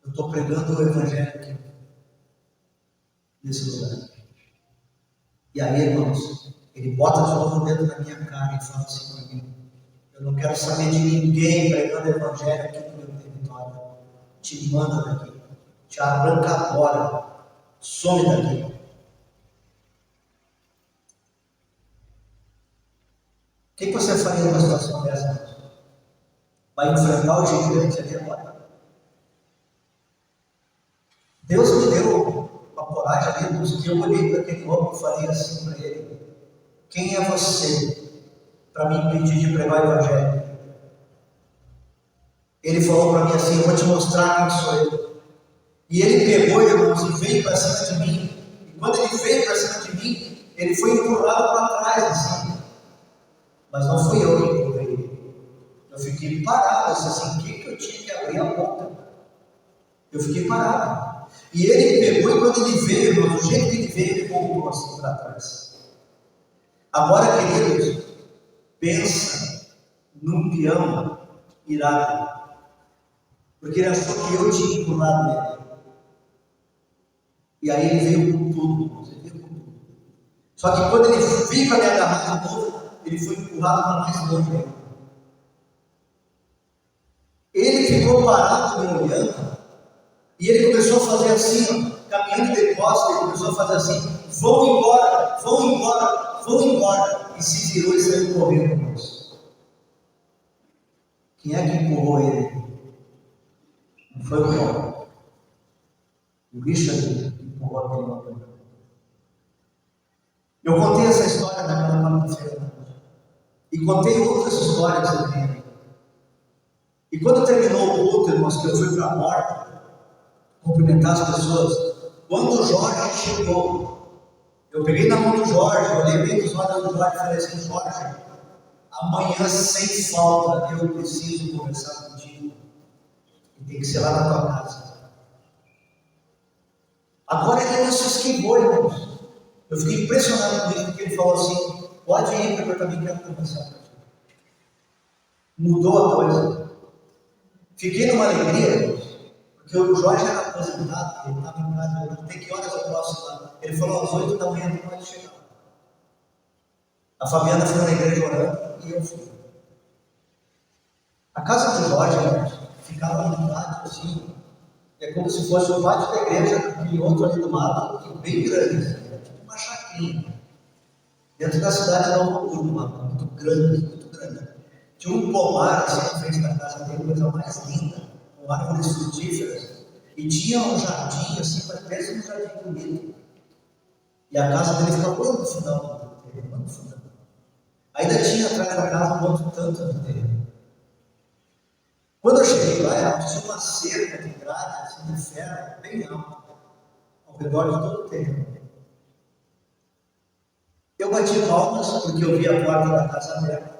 eu estou pregando o Evangelho aqui, nesse lugar. E aí, irmãos, ele bota de novo o dedo na minha cara e fala assim para mim: eu não quero saber de ninguém pregando o Evangelho aqui no meu território. Te manda daqui, te arranca agora, some daqui. O que você faria numa situação dessa? Vai enfrentar o gigante ali agora? Deus me deu uma coragem ali, irmãos, que eu olhei para aquele homem e falei assim para ele: quem é você para me impedir de pregar o Evangelho? Ele falou para mim assim: eu vou te mostrar quem sou eu. E ele pegou, irmãos, e veio para cima de mim. E quando ele veio para cima de mim, ele foi empurrado para trás assim. Mas não fui eu que empurrei ele. Eu fiquei parado, assim, o que eu tinha que abrir a boca? Eu fiquei parado. E ele pegou, e quando ele veio, irmão, do jeito que ele veio, ele voltou assim para trás. Agora, queridos, pensa num peão irado. Porque ele achou que eu tinha empurrado ele. E aí ele veio com tudo, irmãos, ele veio com tudo. Só que quando ele veio para me agarrar de novo, ele foi empurrado para mais longe dele. Ele ficou parado me olhando. E ele começou a fazer assim, ó, caminhando de costas, ele começou a fazer assim: vão embora, vão embora, vão embora. E se virou e saiu correndo, irmãos. Quem é que empurrou ele? Não foi o João. O Richard empurrou aquele homem. Eu contei essa história naquela quarta-feira. E contei outras histórias também. E quando terminou o culto, irmãos, que eu fui para a porta cumprimentar as pessoas, quando o Jorge chegou, eu peguei na mão do Jorge, olhei bem nos olhos do Jorge e falei assim: Jorge, amanhã sem falta eu preciso conversar contigo. E tem que ser lá na tua casa. Agora ele não se esquivou, irmãos. Eu fiquei impressionado com isso, porque ele falou assim: pode ir, porque eu também quero conversar contigo. Mudou a coisa. Fiquei numa alegria, irmãos, porque o Jorge era aposentado, ele estava em casa, eu perguntei que horas eu posso ir lá. Ele falou: às 8 da manhã tu pode chegar. A Fabiana foi na igreja orando e eu fui. A casa do Jorge, irmãos, ficava num pátio assim, é como se fosse o pátio da igreja e outro ali do lado, bem grande, assim, tipo uma chacrinha. Dentro da cidade não Novo Hamburgo, muito grande, muito grande. Tinha um pomar assim na frente da casa dele, coisa mais linda, com árvores frutíferas. E tinha um jardim assim, parece um jardim bonito. E a casa dele ficava lá no final, lá no final. Ainda tinha atrás da casa um outro tanto de terreno. Quando eu cheguei lá, tinha uma cerca de grade, assim, de ferro, bem alta, ao redor de todo o terreno. Eu bati palmas porque eu vi a porta da casa aberta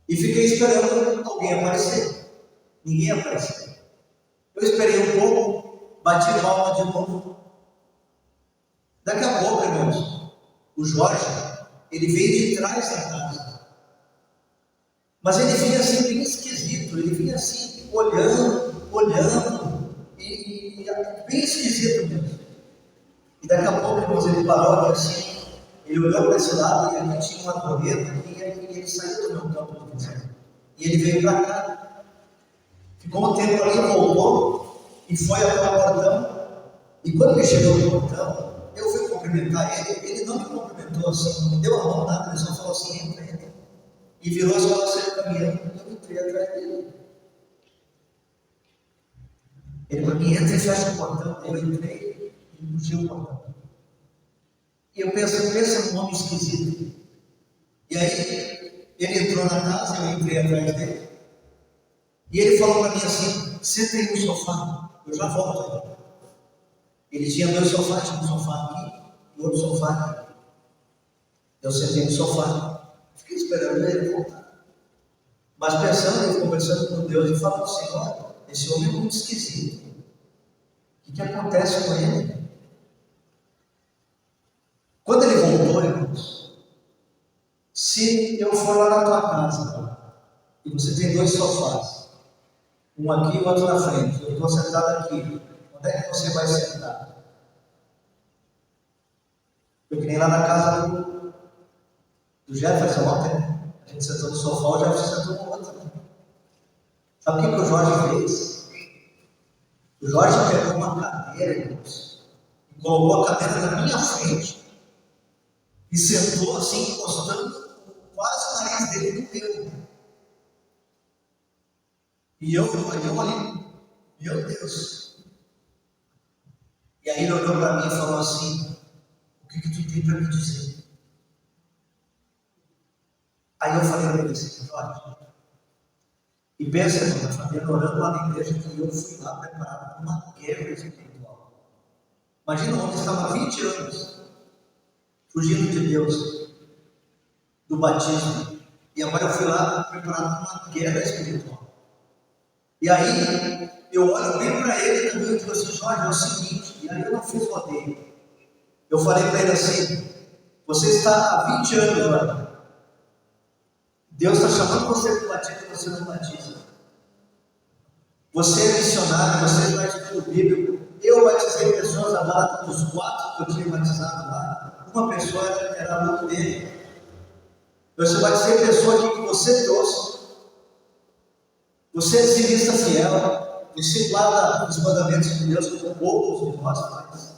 e fiquei esperando alguém aparecer. Ninguém apareceu. Eu esperei um pouco, bati palmas de novo. Daqui a pouco, irmãos, o Jorge, ele veio de trás da casa. Mas ele vinha assim bem esquisito, ele vinha assim, olhando, e bem esquisito mesmo. E daqui a pouco, irmãos, ele parou aqui assim, ele olhou para esse lado e ali tinha uma torreta e ele saiu do meu campo de visão. E ele veio para cá. Ficou um tempo ali, voltou e foi até o portão. E quando ele chegou no portão, eu fui cumprimentar ele. Ele não me cumprimentou assim, não me deu a mão, nada, ele só falou assim: entra. E virou as costas caminhando, e eu entrei atrás dele. Ele falou: entra e fecha o portão. Eu entrei e puxei o portão. E eu pensei, pensa num homem esquisito. E aí, ele entrou na casa, eu entrei atrás dele. E ele falou para mim assim: senta aí no sofá, eu já volto aí. Ele tinha 2 sofás, tinha um sofá aqui e outro sofá aqui. Eu sentei no sofá, fiquei esperando ele voltar. Mas pensando, ele conversando com Deus e falando: Senhor, esse homem é muito esquisito. O que acontece com ele? Quando ele voltou, irmãos, se eu for lá na tua casa e você tem 2 sofás, um aqui e outro na frente, eu estou sentado aqui, onde é que você vai sentar? Eu que nem lá na casa do Jefferson ontem, a gente sentou no sofá, o Jefferson sentou no outro. Sabe o que o Jorge fez? O Jorge pegou uma cadeira, irmãos, e colocou a cadeira na minha frente e sentou assim, encostando quase o nariz dele no meu. E eu ali, meu Deus. E aí ele olhou para mim e falou assim: o que tu tem para me dizer? Aí eu falei para ele assim: Jorge, e pensa, irmão, a família orando lá na igreja, que eu fui lá preparado para uma guerra espiritual. Imagina um homem que estava há 20 anos fugindo de Deus, do batismo, e agora eu fui lá preparado para uma guerra espiritual. E aí eu olho bem para ele também e digo assim: Jorge, é o seguinte. E aí eu não fiz rodeio. Eu falei para ele assim: você está há 20 anos, Jorge. Deus está chamando você para o batismo e você não batiza. Você é missionário, você é estudo bíblico. Eu batizei pessoas agora, dos 4 que eu tinha batizado lá, uma pessoa era aluno dele. Eu batizei pessoa aqui que você trouxe. Você é dizimista fiel, você guarda os mandamentos de Deus como poucos de nós faz.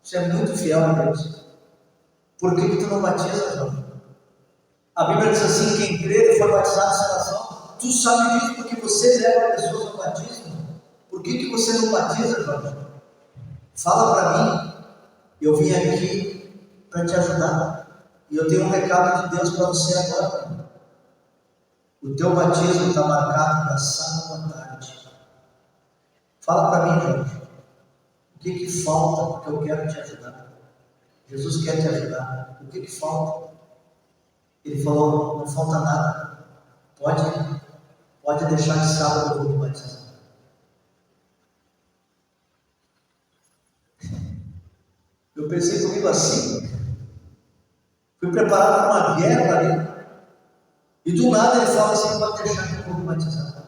Você é muito fiel a Deus. Por que tu não batiza, Jorge? A Bíblia diz assim: quem crer e for batizado será salvo. Tu sabe disso porque você leva pessoas ao batismo. Por que você não batiza, Jorge? Fala para mim. Eu vim aqui para te ajudar. E eu tenho um recado de Deus para você agora. O teu batismo está marcado para sábado à tarde. Fala para mim, Jorge. O que falta? Porque eu quero te ajudar. Jesus quer te ajudar. O que falta? Ele falou: não falta nada. Pode deixar de sábado eu vou me batizar. Eu pensei comigo assim, fui preparado para uma guerra ali, e do nada ele fala assim, pode deixar que eu vou me batizar.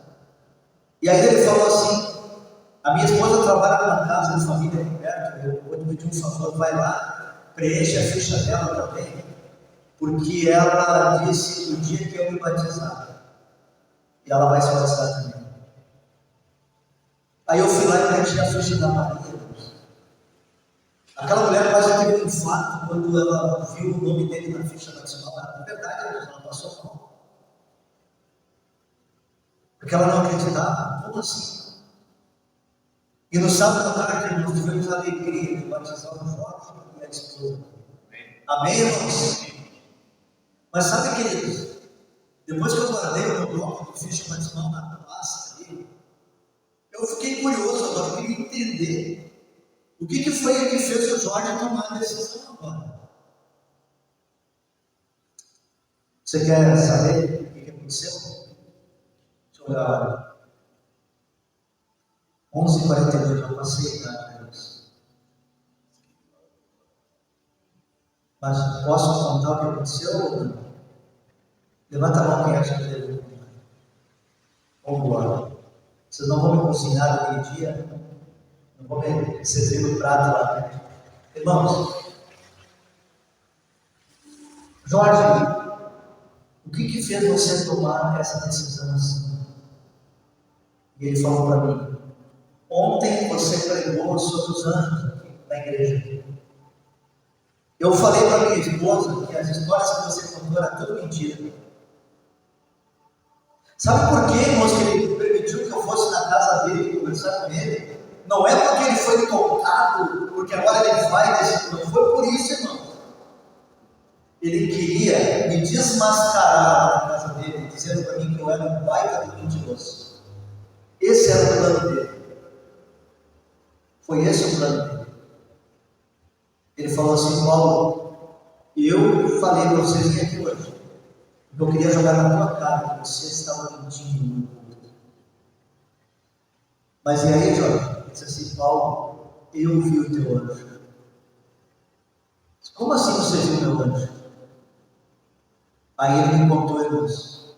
E aí ele falou assim, a minha esposa trabalha numa casa de família aqui perto, eu vou te pedir um favor, vai lá, preenche a ficha dela também, porque ela disse o dia que eu me batizar, e ela vai se batizar também. Aí eu fui lá e preenchi a ficha da Maria. Aquela mulher quase teve um infarto quando ela viu o nome dele na ficha nacional. Na verdade, ela passou mal. Porque ela não acreditava. Como assim? E no sábado à tarde nós tivemos a alegria de batizar o Jorge e a esposa. Amém, irmãos? Mas sabe, queridos, depois que eu guardei o meu bloco de ficha batismal na pasta ali, eu fiquei curioso, agora eu queria entender o que foi que fez o Jorge tomar a decisão agora. Você quer saber o que aconteceu? Deixa eu olhar. 11h42, eu passei para isso. Mas posso contar o que aconteceu? Levanta a mão quem acha que deve contar. Vamos embora. Vocês não vão me cozinhar naquele dia? Não vou me servir no prato lá, né? Irmãos, Jorge, o que fez você tomar essa decisão assim? E ele falou para mim, ontem você pregou sobre os anjos aqui na igreja. Eu falei para minha esposa que as histórias que você contou eram tudo mentira. Sabe por quê, irmãos, que ele permitiu que eu fosse na casa dele conversar com ele? Não é porque ele foi tocado, porque agora ele vai desse. Não foi por isso, irmão. Ele queria me desmascarar na casa dele, dizendo para mim que eu era um baita do mentiroso. Esse era o plano dele. Foi esse o plano dele. Ele falou assim, Paulo, eu falei para vocês vir aqui hoje, porque eu queria jogar na tua cara que você estava mentindo. Mas e aí, Jorge? Ele disse assim, Paulo, eu vi o teu anjo. Como assim você viu o meu anjo? Aí ele me contou, irmãos.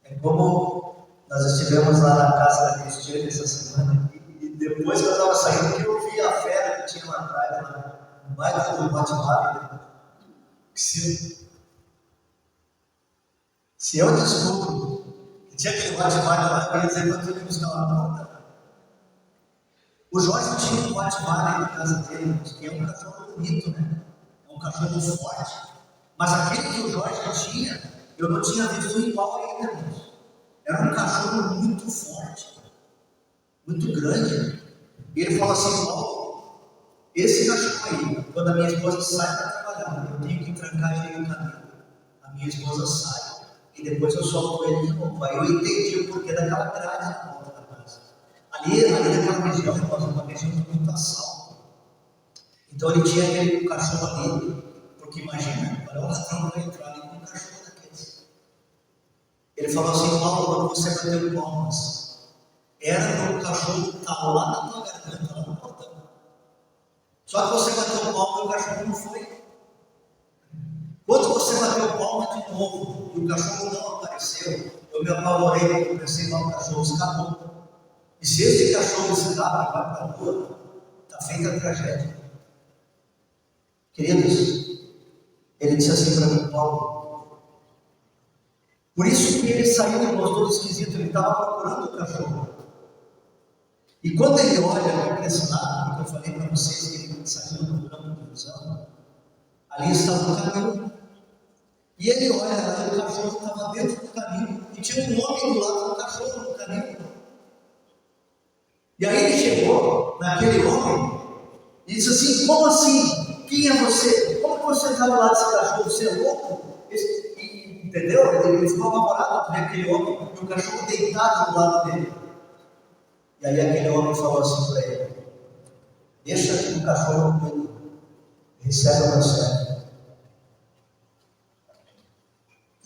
É como nós estivemos lá na casa da Cristiane essa semana, e depois que eu estava saindo, que eu vi a fera que tinha lá atrás, lá, no bairro do Bate-Vale. Se eu descubro que tinha aquele Bate-Vale lá, eu ia dizer que eu tinha que buscar uma porta. O Jorge tinha um Bate-Vale na casa dele, que é um cachorro bonito, né? É um cachorro forte. Mas aquele que o Jorge tinha, eu não tinha visto igual ainda, irmãos. Era um cachorro muito forte, muito grande. E ele falou assim, Paulo, esse cachorro aí, quando a minha esposa sai para trabalhar, eu tenho que trancar ele no caminho. A minha esposa sai, e depois eu solto ele de novo. Aí eu entendi o porquê daquela grade na volta da casa. Ali naquela região, irmãos, uma região de muito assalto. Então ele tinha aquele cachorro ali, porque imagina, olha o ladrão vai entrar ali com um cachorro daqueles. Ele falou assim, Paulo, quando você bateu palmas, era para o cachorro estar lá na tua garganta, lá no portão. Só que você bateu palma e o cachorro não foi. Quando você bateu palma de novo e o cachorro não apareceu, eu me apavorei, eu comecei a dar o cachorro escapou. E se esse cachorro escapa e vai para a rua, está feita a tragédia. Queridos, ele disse assim para mim, Paulo, por isso que ele saiu, irmãos, todo esquisito, ele estava procurando o cachorro. E quando ele olha para esse lado, que eu falei para vocês que ele saiu do campo de visão, ali estava o caminho. E ele olha lá e o cachorro estava dentro do caminho, e tinha um homem do lado do cachorro no caminho. E aí ele chegou naquele homem e disse assim, como assim? Quem é você? Como que você está do lado desse cachorro? Você é louco? Entendeu? Ele ficou apavorado por aquele homem e o cachorro deitado do lado dele. E aí aquele homem falou assim para ele, deixa que o cachorro cuide, recebe o meu servo.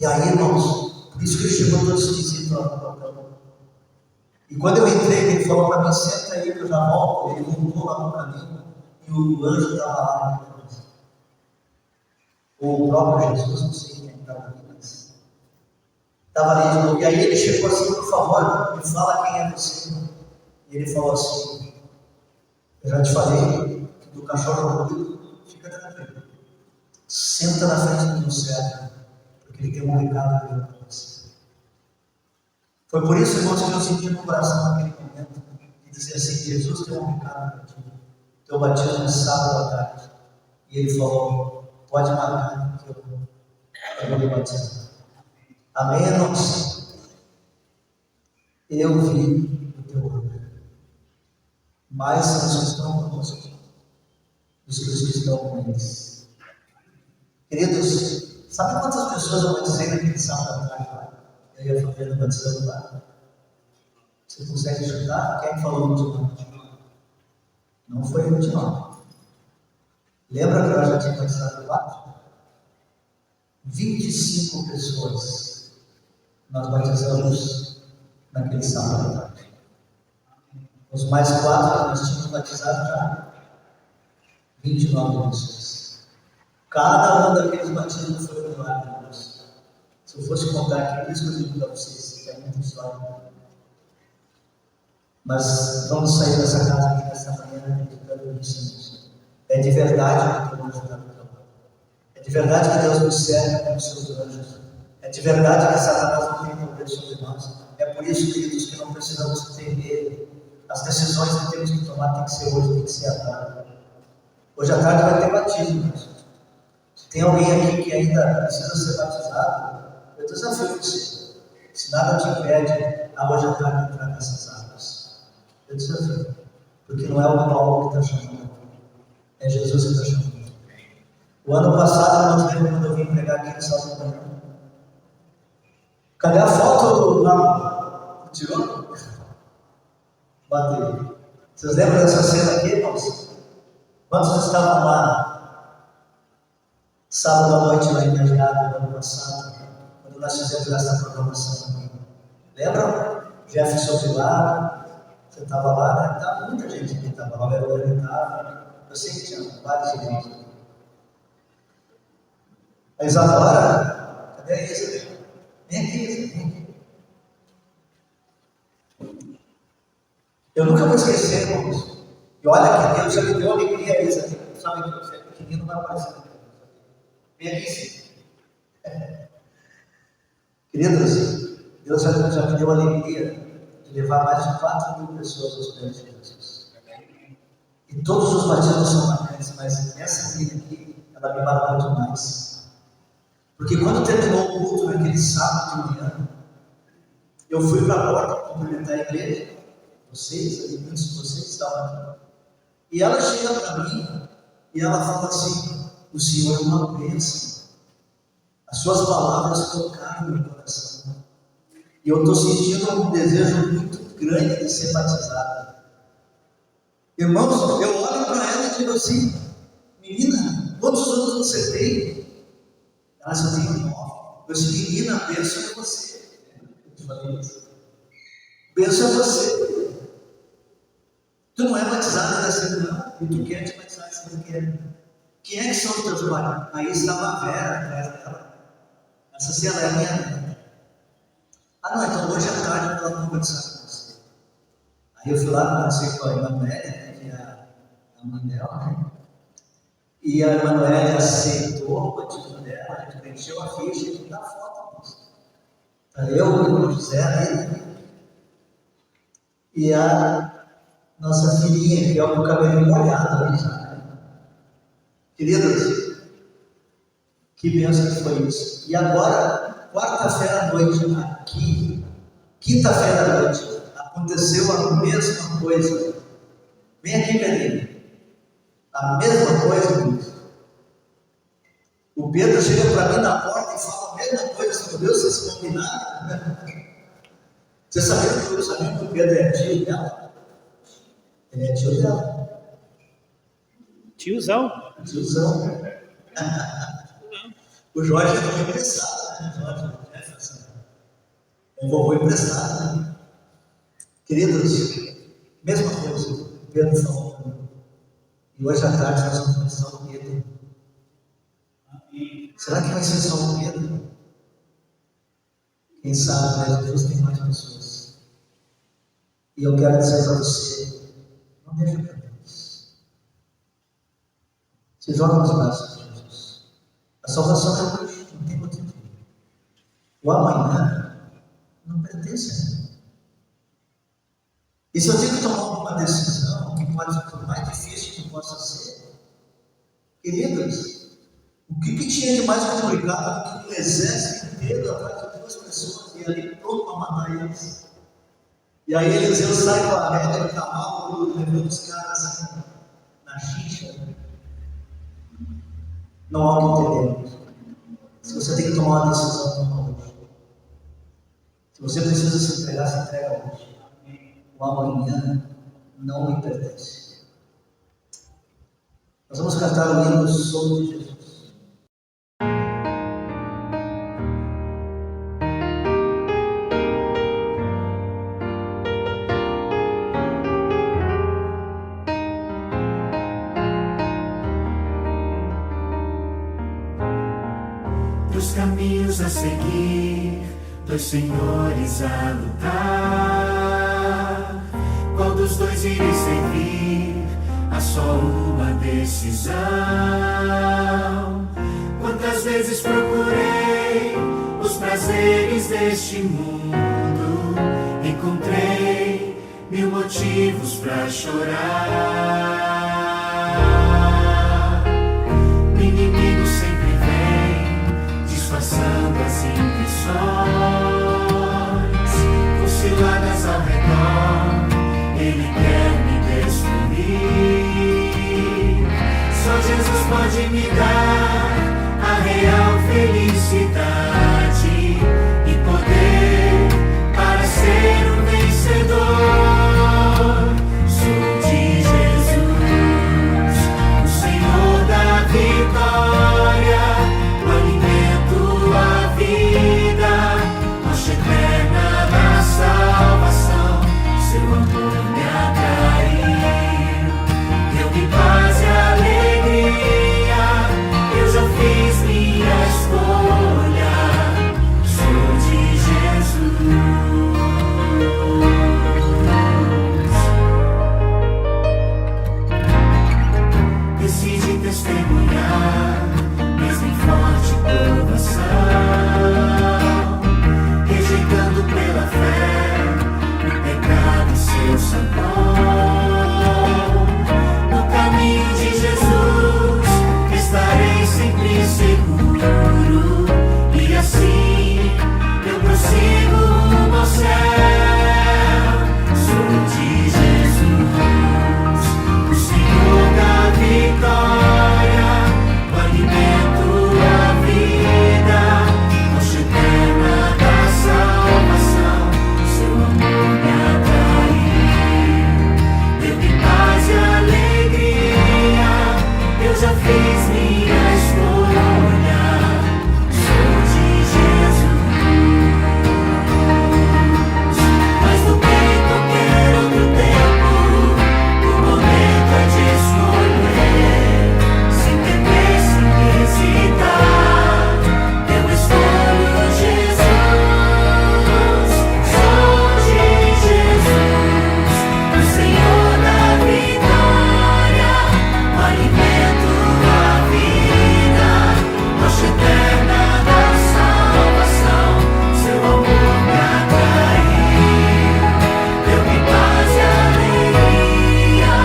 E aí, irmãos, por isso que ele chegou todo esquisito lá no portão. E quando eu entrei, ele falou para mim, senta aí que eu já volto. Ele voltou lá no caminho e o anjo estava lá. ou o próprio Jesus, não sei quem estava ali, mas estava ali de novo. E aí ele chegou assim: por favor, me fala quem é você. E ele falou assim: eu já te falei que do cachorro ruído, fica tranquilo. Senta na frente do céu, porque ele tem um recado para você. Foi por isso, irmãos, que eu senti no coração naquele momento e dizer assim: Jesus tem um recado para ti. Teu batismo é sábado à tarde. E ele falou: pode marcar que eu vou me batizar. Amém, irmãos? Eu vi o teu olho. Mais são os que estão conosco do que os que estão com eles. Queridos, sabe quantas pessoas eu batizei naquele sábado à tarde lá? Eu ia fazendo batizando lá. Você consegue chutar? Quem falou 29? Não foi 29. Lembra que eu já tinha batizado 4? 25 pessoas nós batizamos naquele sábado à tarde. Os mais 4 que nós tínhamos batizado já. 29 pessoas. Cada um daqueles batismos foi um milagre de Deus. Se eu fosse contar aqui, por isso que eu digo para vocês, é muita história. Mas vamos sair dessa casa aqui nessa manhã meditando nisso. É de verdade que Deus está no trabalho. É de verdade que Deus nos serve com os seus anjos. É de verdade que Satanás não tem poder sobre nós. É por isso, queridos, que não precisamos temer. As decisões que temos que tomar tem que ser hoje, tem que ser à tarde. Hoje à tarde vai ter batismo. Se tem alguém aqui que ainda precisa ser batizado, eu desafio você. Se nada te impede a hoje à tarde entrar nessas águas. Eu desafio. Porque não é o Paulo que está chamando. É Jesus que está chamando. O ano passado, nós lembro quando eu vim pregar aqui no sábado de manhã. Cadê a foto do tirou? Bateu. Vocês lembram dessa cena aqui, irmãos? Quantos estavam lá? Sábado à noite, lá em Nagiado, no ano passado, quando nós fizemos essa programação aqui. Lembram? Jefferson Vilar, você estava lá, né? Estava muita gente aqui, estava lá, o Verônica estava. Eu sei que tinha vários irmãos. A Isadora, cadê a Isa? Vem aqui, Isa, vem aqui. Eu nunca vou esquecer, irmãos. E olha que Deus já me deu alegria, Isa. Sabe que você é pequenino, não vai aparecer. Vem aqui, sim. Queridos, Deus já me deu alegria de levar mais de 4.000 pessoas aos pés de Jesus. E todos os batismos são marcantes, mas essa vida aqui, ela me marcou demais. Porque quando terminou o culto naquele sábado de manhã, eu fui para a porta cumprimentar a igreja, vocês, ali, muitos de vocês estavam aqui. E ela chega para mim e ela fala assim: o Senhor é uma bênção. As suas palavras tocaram meu coração. E eu estou sentindo um desejo muito grande de ser batizado. Irmãos, eu olho para ela e digo assim: menina, quantos anos você tem? Ela só tem 9. Eu disse: menina, a bênção é você. Eu te falei isso. Bênção é você. Tu não é batizada dessa não, e tu quer te batizar se tu quer. Quem é que são os teus pais? Aí estava a Vera atrás dela. Essa sim, ela é minha. Ah, não, então hoje à tarde ela não vai batizar com você. Aí eu fui lá, conversei com a Emanuele, que é a mãe dela, né? E a Emanuele aceitou o batismo dela, a gente preencheu a ficha e dá foto. Tá eu, o irmão José, aí. E a nossa filhinha, que é o cabelinho molhado ali já. Queridos, que bênção que foi isso. E agora, quarta-feira à noite, aqui, quinta-feira à noite, aconteceu a mesma coisa. Vem aqui, Pedrinho. A mesma coisa, irmãos. O Pedro chega para mim na porta e fala a mesma coisa. Meu Deus, vocês combinaram? Você sabia que o Pedro é tio dela? Ele é tio dela. Tiozão. Tiozão. O Jorge é vovô emprestado, né? Jorge Jefferson. É vovô emprestado, né? Queridos, mesma coisa. O Pedro falou. E hoje à tarde nós vamos começar o Pedro. Será que vai ser só o Pedro? Quem sabe, mas Jesus tem mais pessoas. E eu quero dizer para você, não deixe para Deus. Se joga nos braços de Jesus. A salvação é hoje, não tem motivo. O amanhã não pertence a Ele. E se eu tenho que tomar alguma decisão, que pode ser por mais difícil que possa ser, queridos, o que tinha de mais complicado do que um exército inteiro atrás de 2 pessoas e ali pronto para matar eles? E aí Eliseu sai com a rédea do cavalo, levando os caras assim, na xixa. Não há o que entender. Se você tem que tomar uma decisão, toma hoje. Se você precisa se entrega hoje. O amanhã não lhe pertence. Nós vamos cantar o hino sobre Jesus. Dos caminhos a seguir, 2 senhores a lutar. Qual dos 2 irei servir? Há só uma decisão. Quantas vezes procurei os prazeres deste mundo, encontrei 1000 motivos pra chorar. O inimigo sempre vem disfarçando as intenções, com ciladas ao redor, ele quer me destruir. Só Jesus pode me dar a real felicidade e poder para ser um vencedor. Sou de Jesus, o Senhor da vitória, o alimento, a vida, rocha eterna da salvação. Seu amor me atraiu, deu-me paz e alegria. Eu já fiz minha escolha, sou de Jesus. Decidi testemunhar, mesmo em forte provação, rejeitando pela fé o pecado e seu sabor. No caminho de Jesus estarei sempre seguro, e assim eu prossigo rumo ao céu. Sou de Jesus, o Senhor da vitória, o alimento, a vida, rocha eterna da salvação. Seu amor me atraiu, deu-me paz e alegria. Eu já fiz minha escolha, sou de Jesus. Mas no peito eu quero outro tempo, o momento é de escolher, sem temer, sem hesitar. Eu escolho Jesus, sou de Jesus, o Senhor da vitória, o alimento, a vida, rocha eterna da salvação. Seu amor me atraiu, deu-me paz e alegria.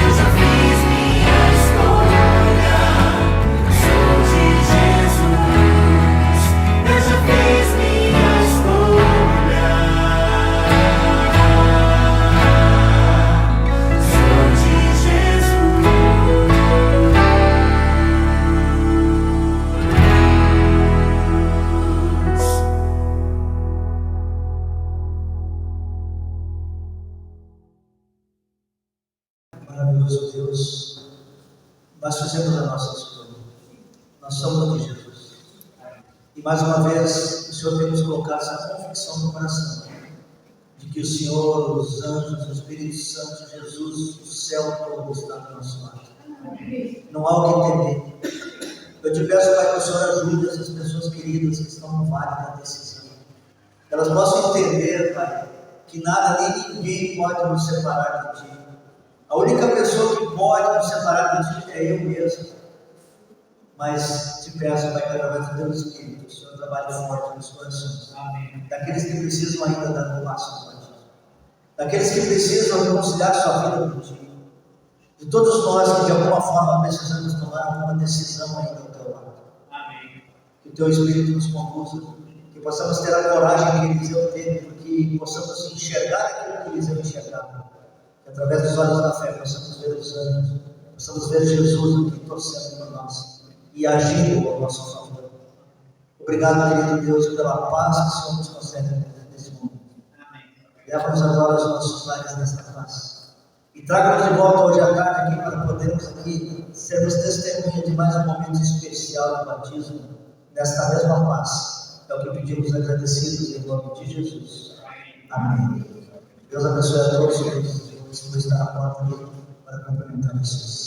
Eu já fiz minha escolha, sou de Jesus. Eu já fiz minha escolha, sou de Jesus. Maravilhoso Deus, nós fizemos a nossa escolha. Nós somos de Jesus. E mais uma vez, o Senhor tem nos colocado essa convicção no coração, de que o Senhor, os anjos, o Espírito Santo, Jesus, o céu todo está do nosso lado. Não há o que temer. Eu te peço, Pai, que o Senhor ajude essas pessoas queridas que estão no vale da decisão. Que elas possam entender, Pai, que nada nem ninguém pode nos separar de Ti. A única pessoa que pode nos separar de Ti é eu mesmo. Mas te peço, Pai, que através do Teu Espírito, o Senhor trabalhe forte nos corações. Amém. Daqueles que precisam ainda dar um passo para Ti. Daqueles que precisam reconciliar sua vida com Ti. De todos nós que de alguma forma precisamos tomar alguma decisão ainda ao Teu lado. Amém. Que o Teu Espírito nos conduza, que possamos ter a coragem que Eliseu teve, que possamos enxergar aquilo que Eliseu enxergava. Que através dos olhos da fé possamos ver os anjos, possamos ver Jesus aqui torcendo por nós e agindo ao nosso favor. Obrigado, querido Deus, pela paz que o Senhor nos concede nesse momento. Amém. Leva-nos agora aos nossos lares nesta paz. E traga-nos de volta hoje à tarde aqui para podermos aqui sermos testemunha de mais um momento especial de batismo, nesta mesma paz. É o que pedimos agradecidos em nome de Jesus. Amém. Deus abençoe a todos. Eu estar na porta para cumprimentar vocês.